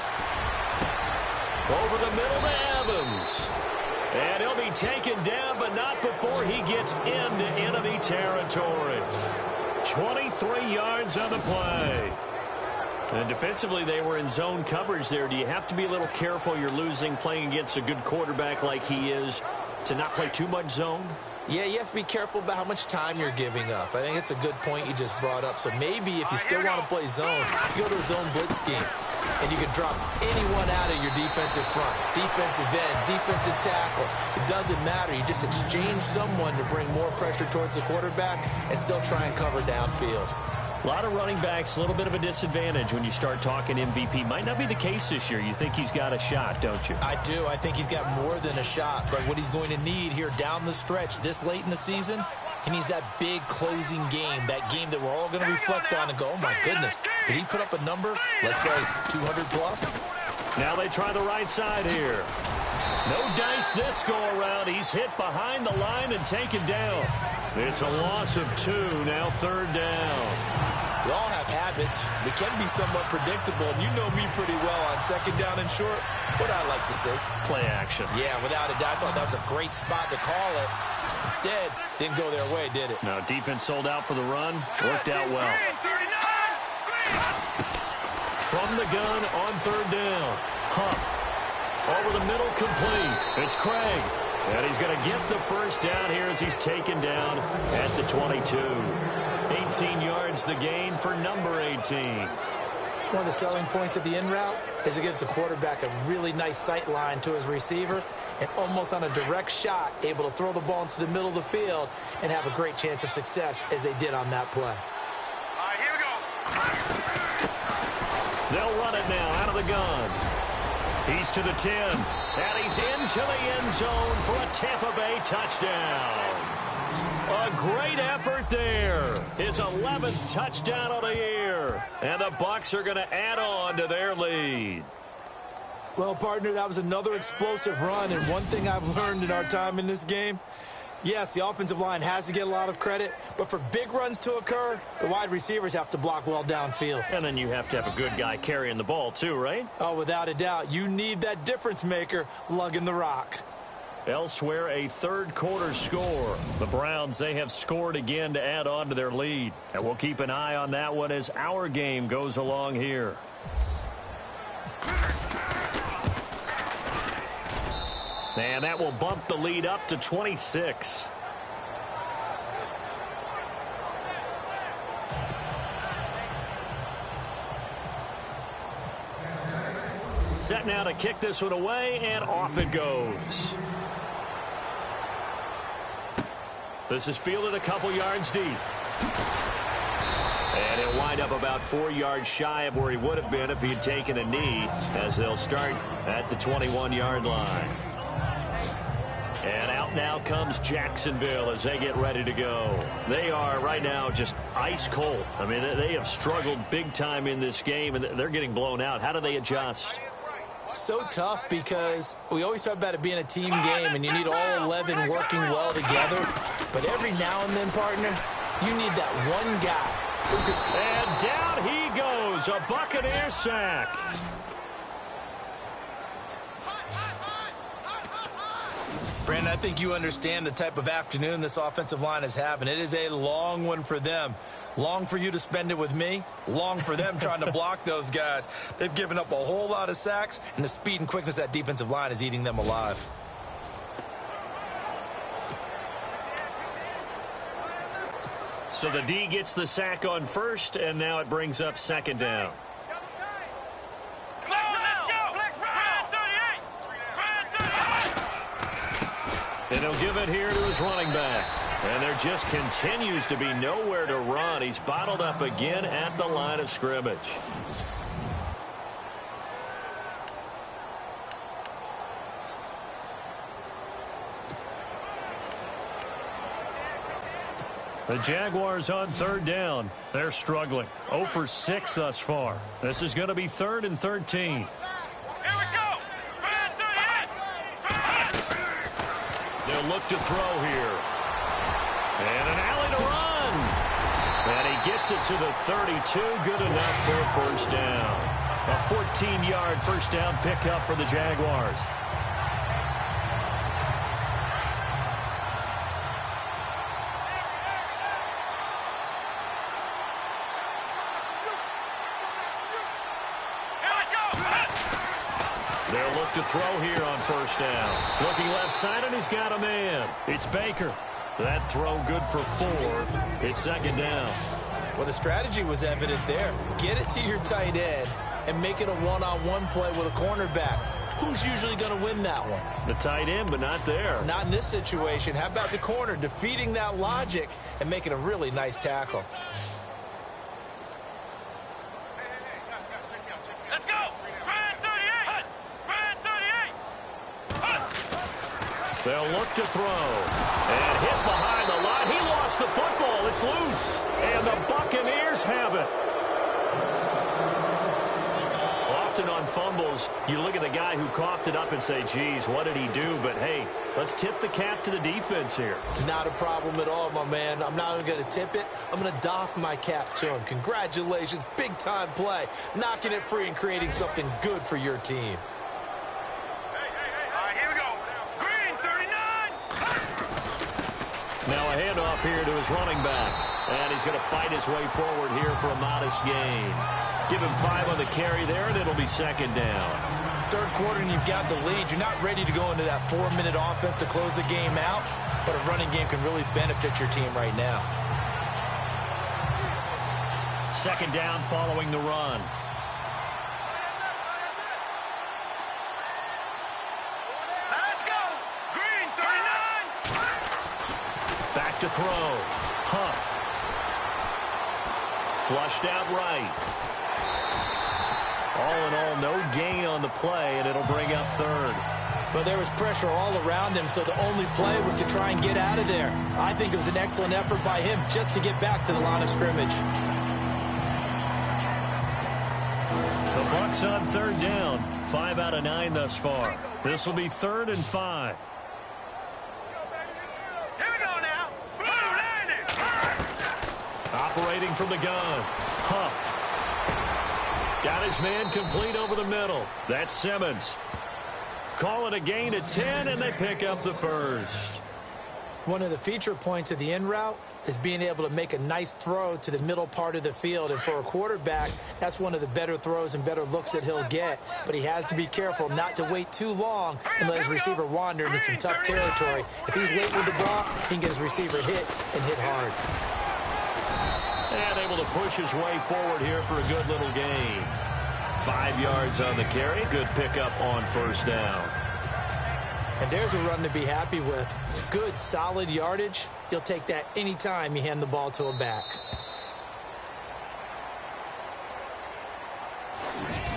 Over the middle to Evans. And he'll be taken down, but not before he gets into enemy territory. 23 yards on the play. And defensively, they were in zone coverage there. Do you have to be a little careful? You're losing, playing against a good quarterback like he is, to not play too much zone? Yeah, you have to be careful about how much time you're giving up. I think it's a good point you just brought up. So maybe if you still want to play zone, you go to a zone blitz scheme. And you can drop anyone out of your defensive front, defensive end, defensive tackle. It doesn't matter. You just exchange someone to bring more pressure towards the quarterback and still try and cover downfield. A lot of running backs, a little bit of a disadvantage when you start talking MVP. Might not be the case this year. You think he's got a shot, don't you? I do. I think he's got more than a shot. But what he's going to need here down the stretch this late in the season, he needs that big closing game, that game that we're all going to reflect on and go, oh, my goodness, did he put up a number, let's say, 200 plus? Now they try the right side here. No dice this go-around. He's hit behind the line and taken down. It's a loss of 2, now third down. We all have habits. We can be somewhat predictable, and you know me pretty well on second down and short. What I like to say. Play action. Yeah, without a doubt. I thought that was a great spot to call it. Instead, didn't go their way, did it? No, defense sold out for the run. Worked out well. From the gun on third down. Huff. Over the middle, complete. It's Craig. And he's going to get the first down here as he's taken down at the 22. 18 yards the gain for number 18. One of the selling points of the in route is it gives the quarterback a really nice sight line to his receiver and almost on a direct shot able to throw the ball into the middle of the field and have a great chance of success as they did on that play. All right, here we go. They'll run it now out of the gun. He's to the 10, and he's into the end zone for a Tampa Bay touchdown. A great effort there. His 11th touchdown of the year. And the Bucs are going to add on to their lead. Well, partner, that was another explosive run, and one thing I've learned in our time in this game, yes, the offensive line has to get a lot of credit, but for big runs to occur, the wide receivers have to block well downfield. And then you have to have a good guy carrying the ball too, right? Oh, without a doubt. You need that difference maker lugging the rock. Elsewhere, a third quarter score. The Browns, they have scored again to add on to their lead. And we'll keep an eye on that one as our game goes along here. And that will bump the lead up to 26. Set now to kick this one away, and off it goes. This is fielded a couple yards deep. And he'll wind up about 4 yards shy of where he would have been if he had taken a knee, as they'll start at the 21-yard line. And out now comes Jacksonville as they get ready to go. They are right now just ice cold. I mean, they have struggled big time in this game, and they're getting blown out. How do they adjust? So tough because we always talk about it being a team game, and you need all 11 working well together. But every now and then, partner, you need that one guy who could... And down he goes, a Buccaneer sack. Brandon, I think you understand the type of afternoon this offensive line is having. It is a long one for them. Long for you to spend it with me. Long for them trying to block those guys. They've given up a whole lot of sacks, and the speed and quickness of that defensive line is eating them alive. So the D gets the sack on first, and now it brings up second down. And he'll give it here to his running back. And there just continues to be nowhere to run. He's bottled up again at the line of scrimmage. The Jaguars on third down. They're struggling. 0 for 6 thus far. This is going to be 3rd and 13. Here we go. They'll look to throw here. And an alley to run. And he gets it to the 32. Good enough for a first down. A 14-yard first down pickup for the Jaguars. They'll look to throw here on first down. Looking left side, and he's got a man. It's Baker. That throw good for 4. It's 2nd down. Well, the strategy was evident there. Get it to your tight end and make it a one-on-one play with a cornerback. Who's usually going to win that one? The tight end, but not there. Not in this situation. How about the corner defeating that logic and making a really nice tackle? Let's go. Brand 38. Brand 38. They'll look to throw. And hit behind the line. He lost the football. It's loose. And the Buccaneers have it. Often on fumbles, you look at the guy who coughed it up and say, geez, what did he do? But, hey, let's tip the cap to the defense here. Not a problem at all, my man. I'm not even going to tip it. I'm going to doff my cap to him. Congratulations. Big-time play. Knocking it free and creating something good for your team. All right, here we go. Green 39. Now a handoff here to his running back. And he's going to fight his way forward here for a modest gain. Give him 5 on the carry there, and it'll be 2nd down. Third quarter, and you've got the lead. You're not ready to go into that 4-minute offense to close the game out, but a running game can really benefit your team right now. 2nd down following the run. Let's go. Green 39. Back to throw. Huff. Flushed out right. All in all, no gain on the play, and it'll bring up 3rd. But there was pressure all around him, so the only play was to try and get out of there. I think it was an excellent effort by him just to get back to the line of scrimmage. The Bucs on 3rd down. 5 out of 9 thus far. This will be 3rd and 5. Here we go now. Blue landing. Operating from the gun. Huff. Got his man complete over the middle. That's Simmons. Call it a gain of 10, and they pick up the first. One of the feature points of the in route is being able to make a nice throw to the middle part of the field. And for a quarterback, that's one of the better throws and better looks that he'll get. But he has to be careful not to wait too long and let his receiver wander into some tough territory. If he's late with the ball, he can get his receiver hit and hit hard. And able to push his way forward here for a good little gain. 5 yards on the carry. Good pickup on first down. And there's a run to be happy with. Good, solid yardage. You'll take that anytime you hand the ball to a back.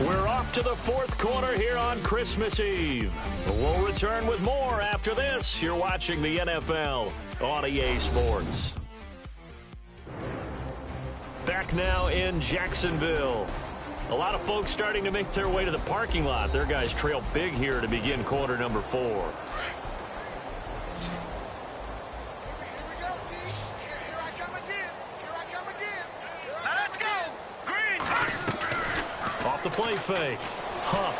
We're off to the 4th quarter here on Christmas Eve. We'll return with more after this. You're watching the NFL on EA Sports. Back now in Jacksonville. A lot of folks starting to make their way to the parking lot. Their guys trail big here to begin quarter number 4. Here we go, D. Here I come again. Here I come again. Now let's go. Green. Off the play fake. Huff.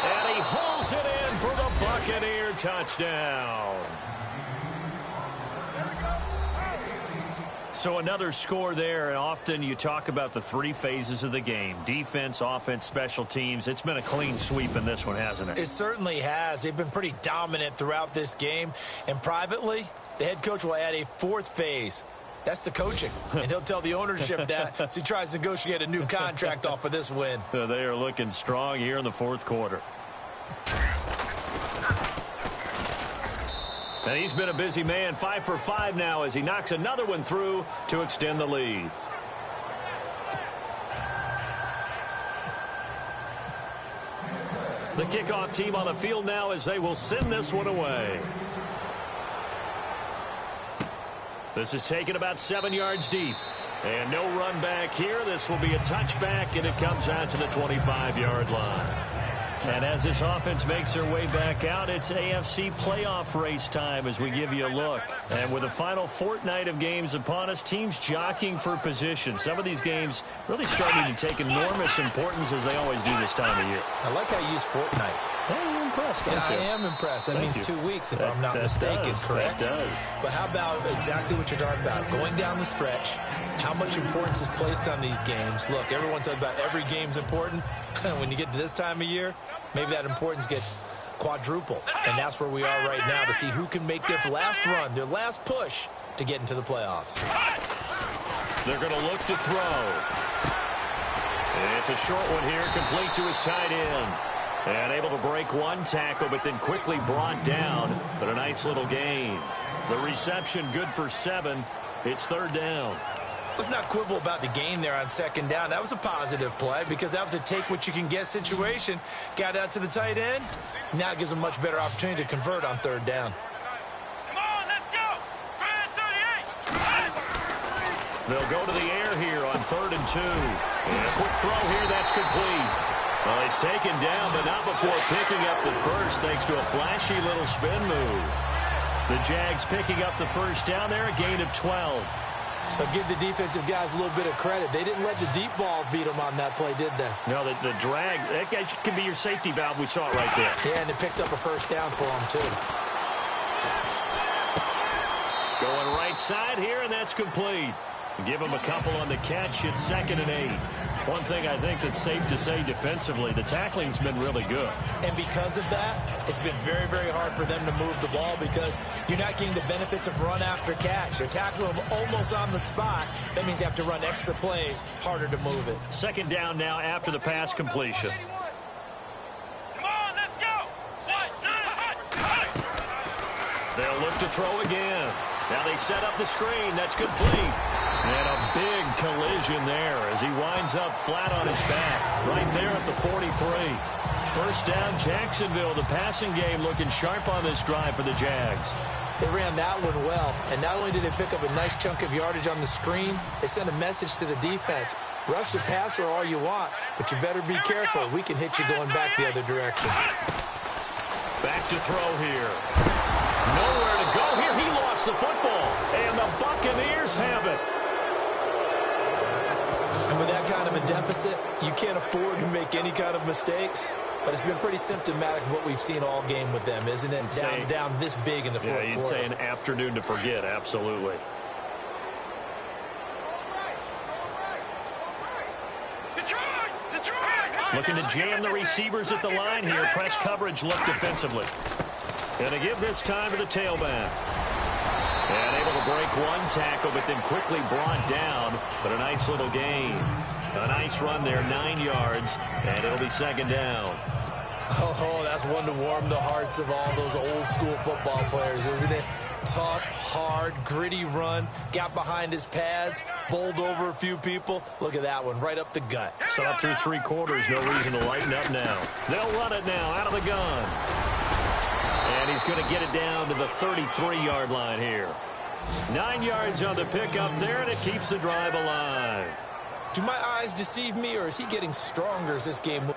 And he hauls it in for the Buccaneer touchdown. So another score there, and often you talk about the 3 phases of the game. Defense, offense, special teams. It's been a clean sweep in this one, hasn't it? It certainly has. They've been pretty dominant throughout this game. And privately, the head coach will add a 4th phase. That's the coaching. And he'll tell the ownership that as he tries to negotiate a new contract off of this win. They are looking strong here in the 4th quarter. And he's been a busy man, 5 for 5 now as he knocks another one through to extend the lead. The kickoff team on the field now as they will send this one away. This is taken about 7 yards deep. And no run back here. This will be a touchback, and it comes out to the 25-yard line. And as this offense makes their way back out, it's AFC playoff race time as we give you a look. And with the final fortnight of games upon us, teams jockeying for position. Some of these games really starting to take enormous importance as they always do this time of year. I like how you use fortnight. Hey, you're impressed, don't you? I am impressed. That means 2 weeks, if I'm not mistaken, correct? That does. But how about exactly what you're talking about? Going down the stretch, how much importance is placed on these games? Look, everyone talks about every game's important. When you get to this time of year, maybe that importance gets quadruple. And that's where we are right now to see who can make their last run, their last push to get into the playoffs. They're going to look to throw. It's a short one here, complete to his tight end. And able to break one tackle, but then quickly brought down. But a nice little gain. The reception good for 7. It's 3rd down. Let's not quibble about the gain there on 2nd down. That was a positive play because that was a take-what-you-can-get situation. Got out to the tight end. Now it gives them a much better opportunity to convert on 3rd down. Come on, let's go. 38. They'll go to the air here on 3rd and 2. And a quick throw here, that's complete. Well, he's taken down, but not before picking up the first, thanks to a flashy little spin move. The Jags picking up the first down there, a gain of 12. So give the defensive guys a little bit of credit. They didn't let the deep ball beat them on that play, did they? No, the drag, that guy can be your safety valve. We saw it right there. Yeah, and they picked up a first down for them, too. Going right side here, and that's complete. Give him a couple on the catch. It's 2nd and 8. One thing I think that's safe to say defensively, the tackling's been really good. And because of that, it's been very, very hard for them to move the ball because you're not getting the benefits of run after catch. They're tackling them almost on the spot. That means you have to run extra plays, harder to move it. 2nd down now after the pass completion. Come on, let's go. They'll look to throw again. Now they set up the screen. That's complete. And a big collision there as he winds up flat on his back right there at the 43. First down, Jacksonville. The passing game looking sharp on this drive for the Jags. They ran that one well, and not only did they pick up a nice chunk of yardage on the screen, they sent a message to the defense. Rush the passer all you want, but you better be careful. We can hit you going back the other direction. Back to throw here. Nowhere to go here. He lost the football, and the Buccaneers have it. And with that kind of a deficit, you can't afford to make any kind of mistakes. But it's been pretty symptomatic of what we've seen all game with them, isn't it? Down this big in the fourth quarter. Yeah, you'd say an afternoon to forget, absolutely. Looking to jam the receivers at the line here. Press coverage look defensively. And to give this time to the tailback. And able to break one tackle, but then quickly brought down. But a nice little gain. A nice run there, 9 yards. And it'll be 2nd down. Oh, that's one to warm the hearts of all those old school football players, isn't it? Tough, hard, gritty run. Got behind his pads, bowled over a few people. Look at that one, right up the gut. So up through 3 quarters, no reason to lighten up now. They'll run it now out of the gun. And he's going to get it down to the 33-yard line here. 9 yards on the pickup there, and it keeps the drive alive. Do my eyes deceive me, or is he getting stronger as this game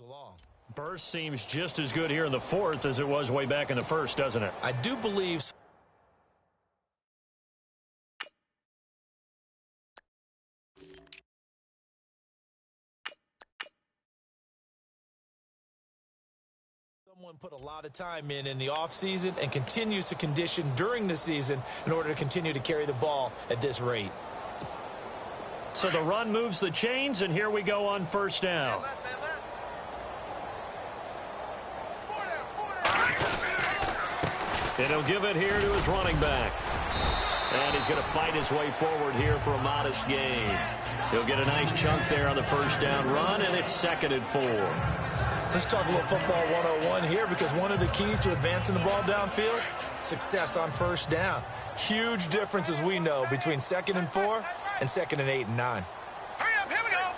Along. Burst seems just as good here in the fourth as it was way back in the first, doesn't it? I do believe someone put a lot of time in the offseason and continues to condition during the season in order to continue to carry the ball at this rate. So the run moves the chains, and here we go on first down. And he'll give it here to his running back. And he's going to fight his way forward here for a modest gain. He'll get a nice chunk there on the first down run, and it's 2nd and 4. Let's talk a little football 101 here, because one of the keys to advancing the ball downfield, success on first down. Huge difference, as we know, between 2nd and 4 and 2nd and 8 and 9. Hurry up, here we go.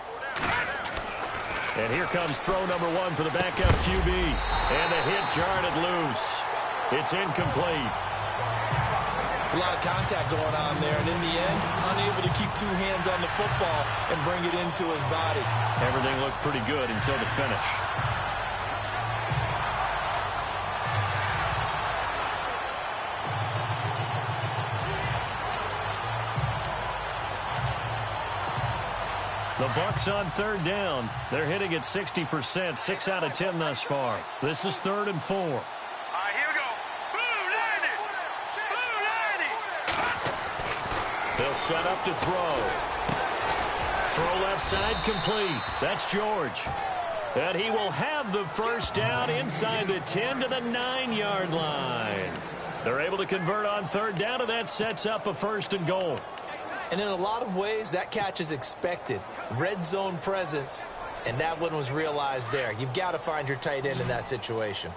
And here comes throw number 1 for the backup QB. And the hit jarred it loose. It's incomplete. It's a lot of contact going on there, and in the end, unable to keep two hands on the football and bring it into his body. Everything looked pretty good until the finish. The Bucs on 3rd down. They're hitting at 60%, 6 out of 10 thus far. This is 3rd and 4. All right, here we go. Blue landed. Blue landed. They'll set up to throw. Throw left side complete. That's George. And he will have the first down inside the 10 to the 9-yard line. They're able to convert on 3rd down, and that sets up a 1st and goal. And in a lot of ways, that catch is expected. Red zone presence, and that one was realized there. You've got to find your tight end in that situation.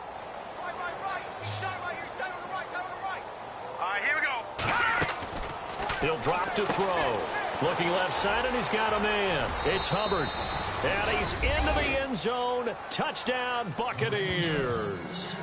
Right. Down on the right. All right, here we go. He'll drop to throw. Looking left side, and he's got a man. It's Hubbard. And he's into the end zone. Touchdown, Buccaneers.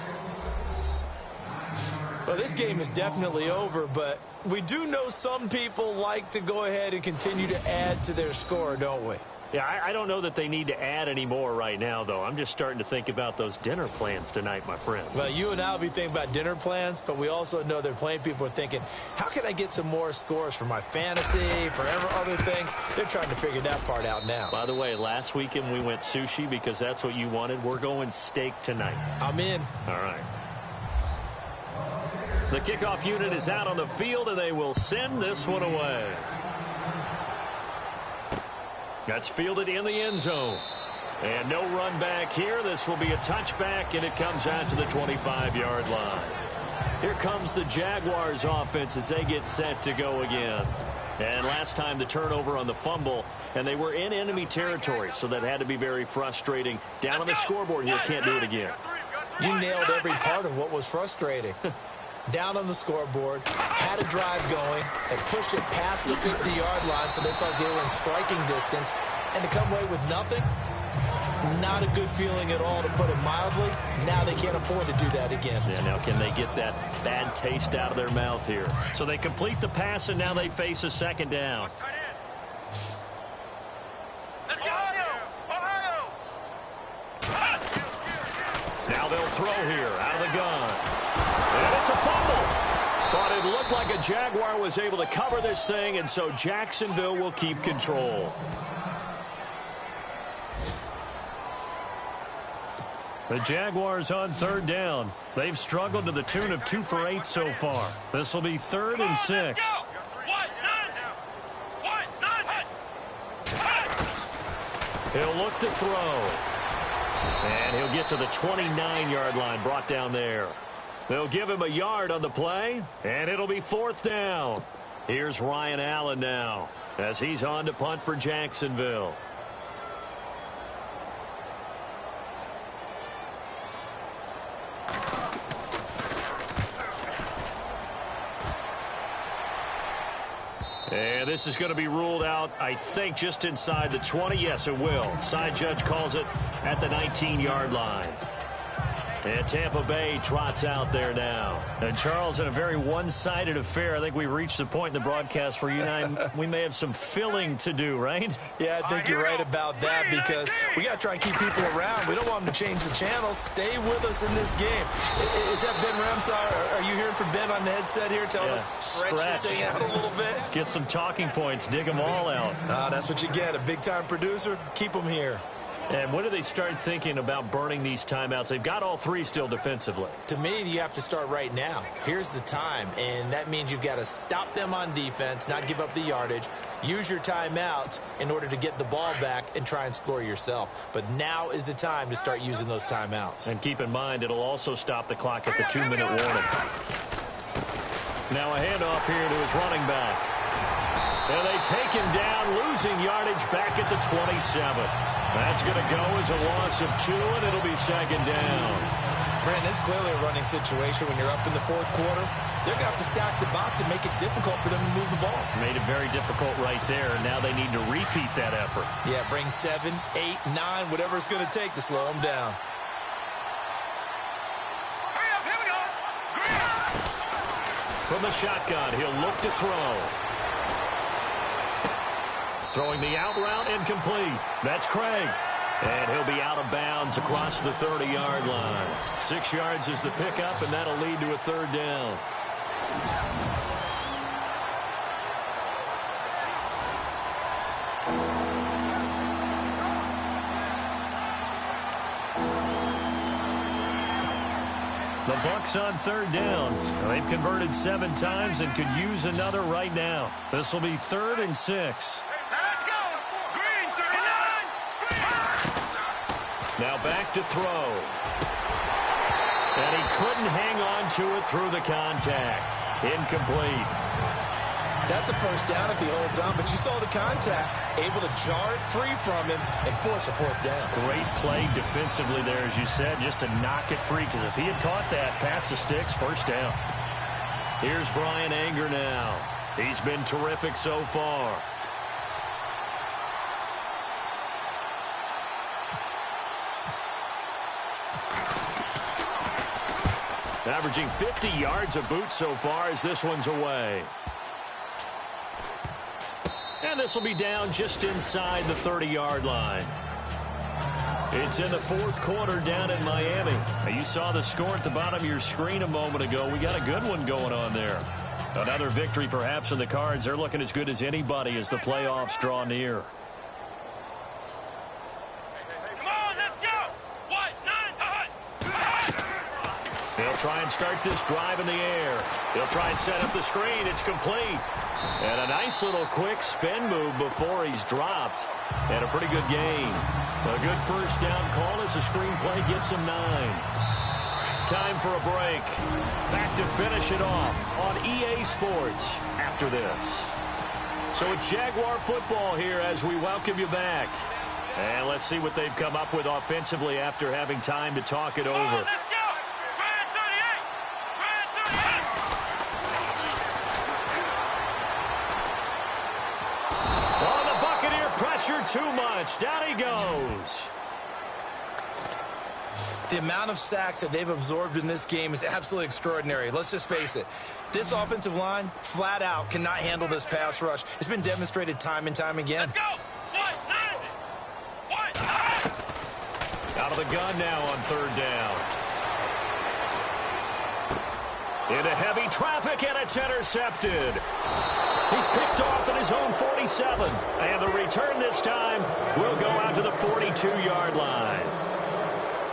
Well, this game is definitely over, but we do know some people like to go ahead and continue to add to their score, don't we? Yeah, I don't know that they need to add any more right now, though. I'm just starting to think about those dinner plans tonight, my friend. Well, you and I will be thinking about dinner plans, but we also know that plenty of people are thinking, how can I get some more scores for my fantasy, for other things? They're trying to figure that part out now. By the way, last weekend we went sushi because that's what you wanted. We're going steak tonight. I'm in. All right. The kickoff unit is out on the field, and they will send this one away. That's fielded in the end zone. And no run back here. This will be a touchback, and it comes out to the 25-yard line. Here comes the Jaguars offense as they get set to go again. And last time the turnover on the fumble, and they were in enemy territory, so that had to be very frustrating. Down on the scoreboard here, can't do it again. You nailed every part of what was frustrating. Down on the scoreboard, had a drive going, and pushed it past the 50-yard line so they felt they were in striking distance, and to come away with nothing, not a good feeling at all, to put it mildly. Now they can't afford to do that again. Yeah, now can they get that bad taste out of their mouth here? So they complete the pass, and now they face a 2nd down. Now they'll throw here out of the gun. And it's a fumble. But it looked like a Jaguar was able to cover this thing, and so Jacksonville will keep control. The Jaguars on 3rd down. They've struggled to the tune of 2 for 8 so far. This will be 3rd and 6. He'll look to throw. And he'll get to the 29-yard line, brought down there. They'll give him a yard on the play, and it'll be 4th down. Here's Ryan Allen now as he's on to punt for Jacksonville. And this is going to be ruled out, I think, just inside the 20. Yes, it will. Side judge calls it at the 19-yard line. And Tampa Bay trots out there now. And Charles, in a very one-sided affair, I think we reached the point in the broadcast where you and I, we may have some filling to do, right? Yeah, I think you're right about that because we got to try and keep people around. We don't want them to change the channel. Stay with us in this game. Is that Ben Ramsar? Are you hearing from Ben on the headset here telling us stretch this thing out a little bit? Get some talking points. Dig them all out. That's what you get. A big-time producer. Keep them here. And when do they start thinking about burning these timeouts? They've got all three still defensively. To me, you have to start right now. Here's the time, and that means you've got to stop them on defense, not give up the yardage, use your timeouts in order to get the ball back and try and score yourself. But now is the time to start using those timeouts. And keep in mind, it'll also stop the clock at the 2-minute warning. Now a handoff here to his running back. And they take him down, losing yardage back at the 27. That's going to go as a loss of 2, and it'll be second down. Brandon, it's clearly a running situation when you're up in the fourth quarter. They're going to have to stack the box and make it difficult for them to move the ball. Made it very difficult right there. Now they need to repeat that effort. Yeah, bring 7, 8, 9, whatever it's going to take to slow them down. From the shotgun, he'll look to throw. Throwing the out route, incomplete. That's Craig. And he'll be out of bounds across the 30-yard line. 6 yards is the pickup, and that'll lead to a third down. The Bucs on third down. They've converted 7 times and could use another right now. This will be 3rd and 6. Now back to throw. And he couldn't hang on to it through the contact. Incomplete. That's a first down if he holds on, but you saw the contact. Able to jar it free from him and force a 4th down. Great play defensively there, as you said, just to knock it free, because if he had caught that, past the sticks, first down. Here's Brian Anger now. He's been terrific so far. Averaging 50 yards a boot so far as this one's away. And this will be down just inside the 30-yard line. It's in the fourth quarter down in Miami. Now, you saw the score at the bottom of your screen a moment ago. We got a good one going on there. Another victory perhaps in the cards. They're looking as good as anybody as the playoffs draw near. They'll try and start this drive in the air. They'll try and set up the screen. It's complete. And a nice little quick spin move before he's dropped. And a pretty good gain. A good first down call as the screenplay gets him 9. Time for a break. Back to finish it off on EA Sports after this. So it's Jaguar football here as we welcome you back. And let's see what they've come up with offensively after having time to talk it over. Pressure too much. Down he goes. The amount of sacks that they've absorbed in this game is absolutely extraordinary. Let's just face it. This offensive line, flat out, cannot handle this pass rush. It's been demonstrated time and time again. Let's go. Out of the gun now on third down. Into heavy traffic, and it's intercepted. He's picked off at his own 47. And the return this time will go out to the 42-yard line.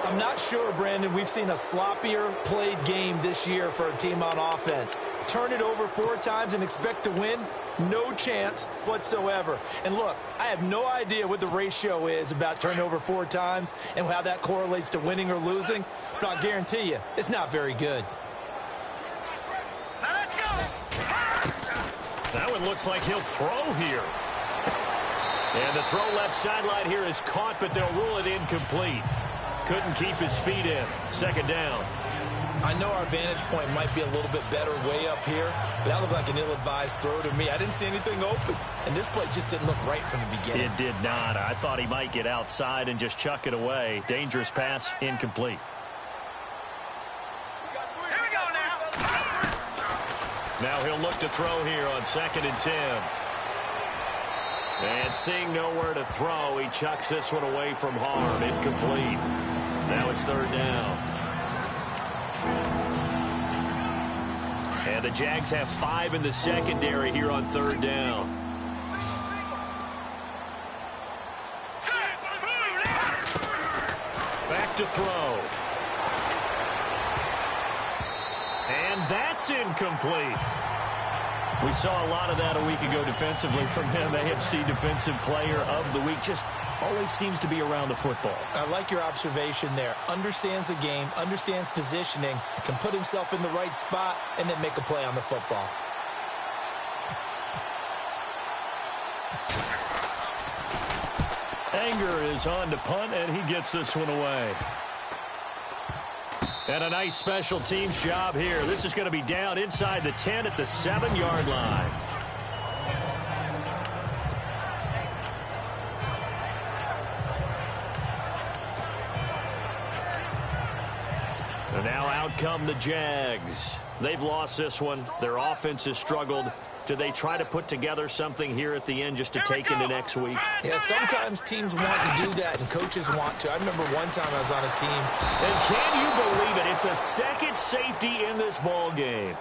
I'm not sure, Brandon, we've seen a sloppier played game this year for a team on offense. Turn it over 4 times and expect to win? No chance whatsoever. And look, I have no idea what the ratio is about turning over 4 times and how that correlates to winning or losing, but I'll guarantee you it's not very good. That one looks like he'll throw here. And the throw left sideline here is caught, but they'll rule it incomplete. Couldn't keep his feet in. Second down. I know our vantage point might be a little bit better way up here, but that looked like an ill-advised throw to me. I didn't see anything open, and this play just didn't look right from the beginning. It did not. I thought he might get outside and just chuck it away. Dangerous pass, incomplete. Now he'll look to throw here on 2nd and 10. And seeing nowhere to throw, he chucks this one away from harm. Incomplete. Now it's 3rd down. And the Jags have 5 in the secondary here on 3rd down. Back to throw. And that's incomplete. We saw a lot of that a week ago defensively from him. AFC Defensive Player of the Week. Just always seems to be around the football. I like your observation there. Understands the game, understands positioning, can put himself in the right spot, and then make a play on the football. Anger is on to punt, and he gets this one away. And a nice special teams job here. This is going to be down inside the 10 at the 7-yard line. And now out come the Jags. They've lost this one. Their offense has struggled. Do they try to put together something here at the end just to take into next week? Yeah, sometimes teams want to do that and coaches want to. I remember one time I was on a team. And can you believe it? It's a second safety in this ball game.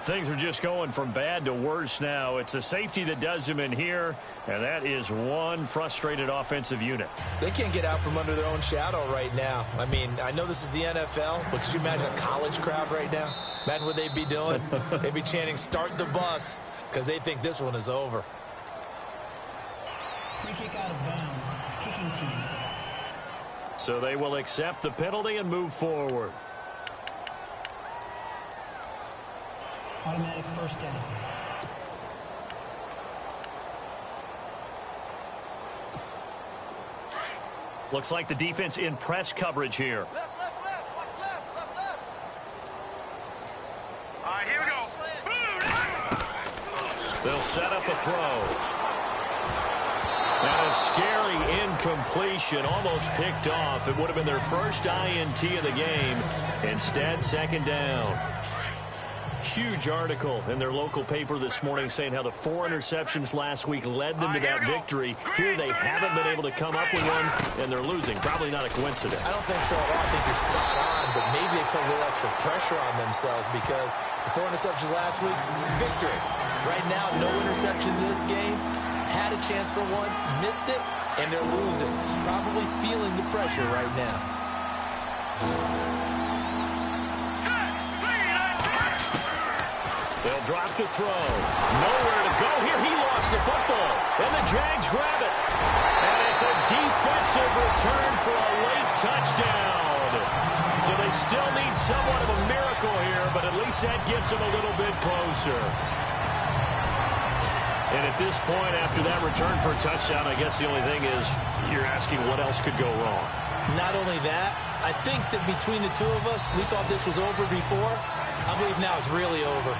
Things are just going from bad to worse now. It's a safety that does them in here, and that is one frustrated offensive unit. They can't get out from under their own shadow right now. I mean, I know this is the NFL, but could you imagine a college crowd right now? Imagine what they'd be doing. They'd be chanting, "Start the bus," because they think this one is over. Free kick out of bounds. Kicking team. So they will accept the penalty and move forward. Automatic first down. Looks like the defense in press coverage here. Left, left, left. Watch left, left, left. All right, here we go. They'll set up a throw. And a scary incompletion, almost picked off. It would have been their first INT of the game. Instead, 2nd down. Huge article in their local paper this morning saying how the 4 interceptions last week led them to that victory. Here they haven't been able to come up with one, and they're losing. Probably not a coincidence. I don't think so at all. I think you're spot on, but maybe they put a little extra pressure on themselves because the 4 interceptions last week, victory. Right now, no interceptions in this game. Had a chance for one, missed it, and they're losing. Probably feeling the pressure right now. They'll drop to throw. Nowhere to go here. He lost the football. And the Jags grab it. And it's a defensive return for a late touchdown. So they still need somewhat of a miracle here, but at least that gets them a little bit closer. And at this point, after that return for a touchdown, I guess the only thing is you're asking what else could go wrong. Not only that, I think that between the two of us, we thought this was over before. I believe now it's really over.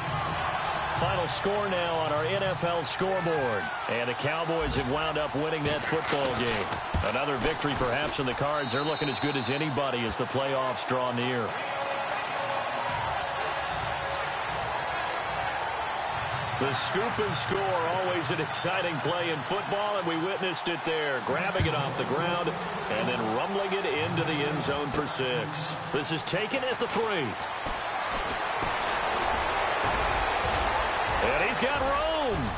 Final score now on our NFL scoreboard. And the Cowboys have wound up winning that football game. Another victory perhaps in the cards. They're looking as good as anybody as the playoffs draw near. The scoop and score, always an exciting play in football, and we witnessed it there. Grabbing it off the ground and then rumbling it into the end zone for 6. This is taken at the 3. And he's got room.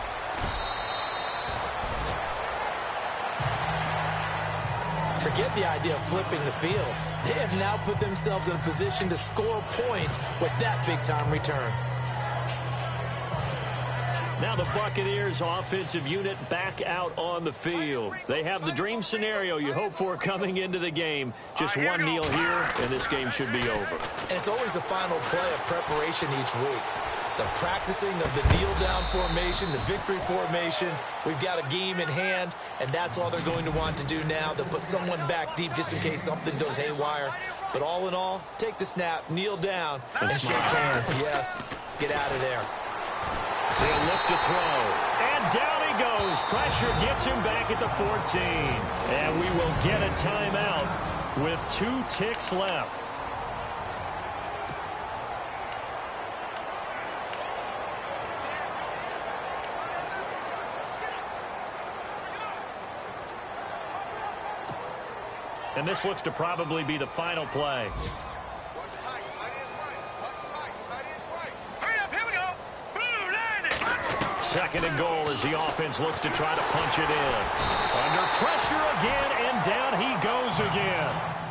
Forget the idea of flipping the field. They have now put themselves in a position to score points with that big-time return. Now the Buccaneers offensive unit back out on the field. They have the dream scenario you hope for coming into the game. Just one kneel here, and this game should be over. And it's always the final play of preparation each week. The practicing of the kneel-down formation, the victory formation. We've got a game in hand, and that's all they're going to want to do now. They'll put someone back deep just in case something goes haywire. But all in all, take the snap, kneel down, and shake hands. Yes, get out of there. He'll look to throw. And down he goes. Pressure gets him back at the 14. And we will get a timeout with 2 ticks left. And this looks to probably be the final play. Watch tight. Tight end right. Watch tight. Tight end right. Hurry up, here we go. Blue, land it. 2nd and goal as the offense looks to try to punch it in. Under pressure again, and down he goes again.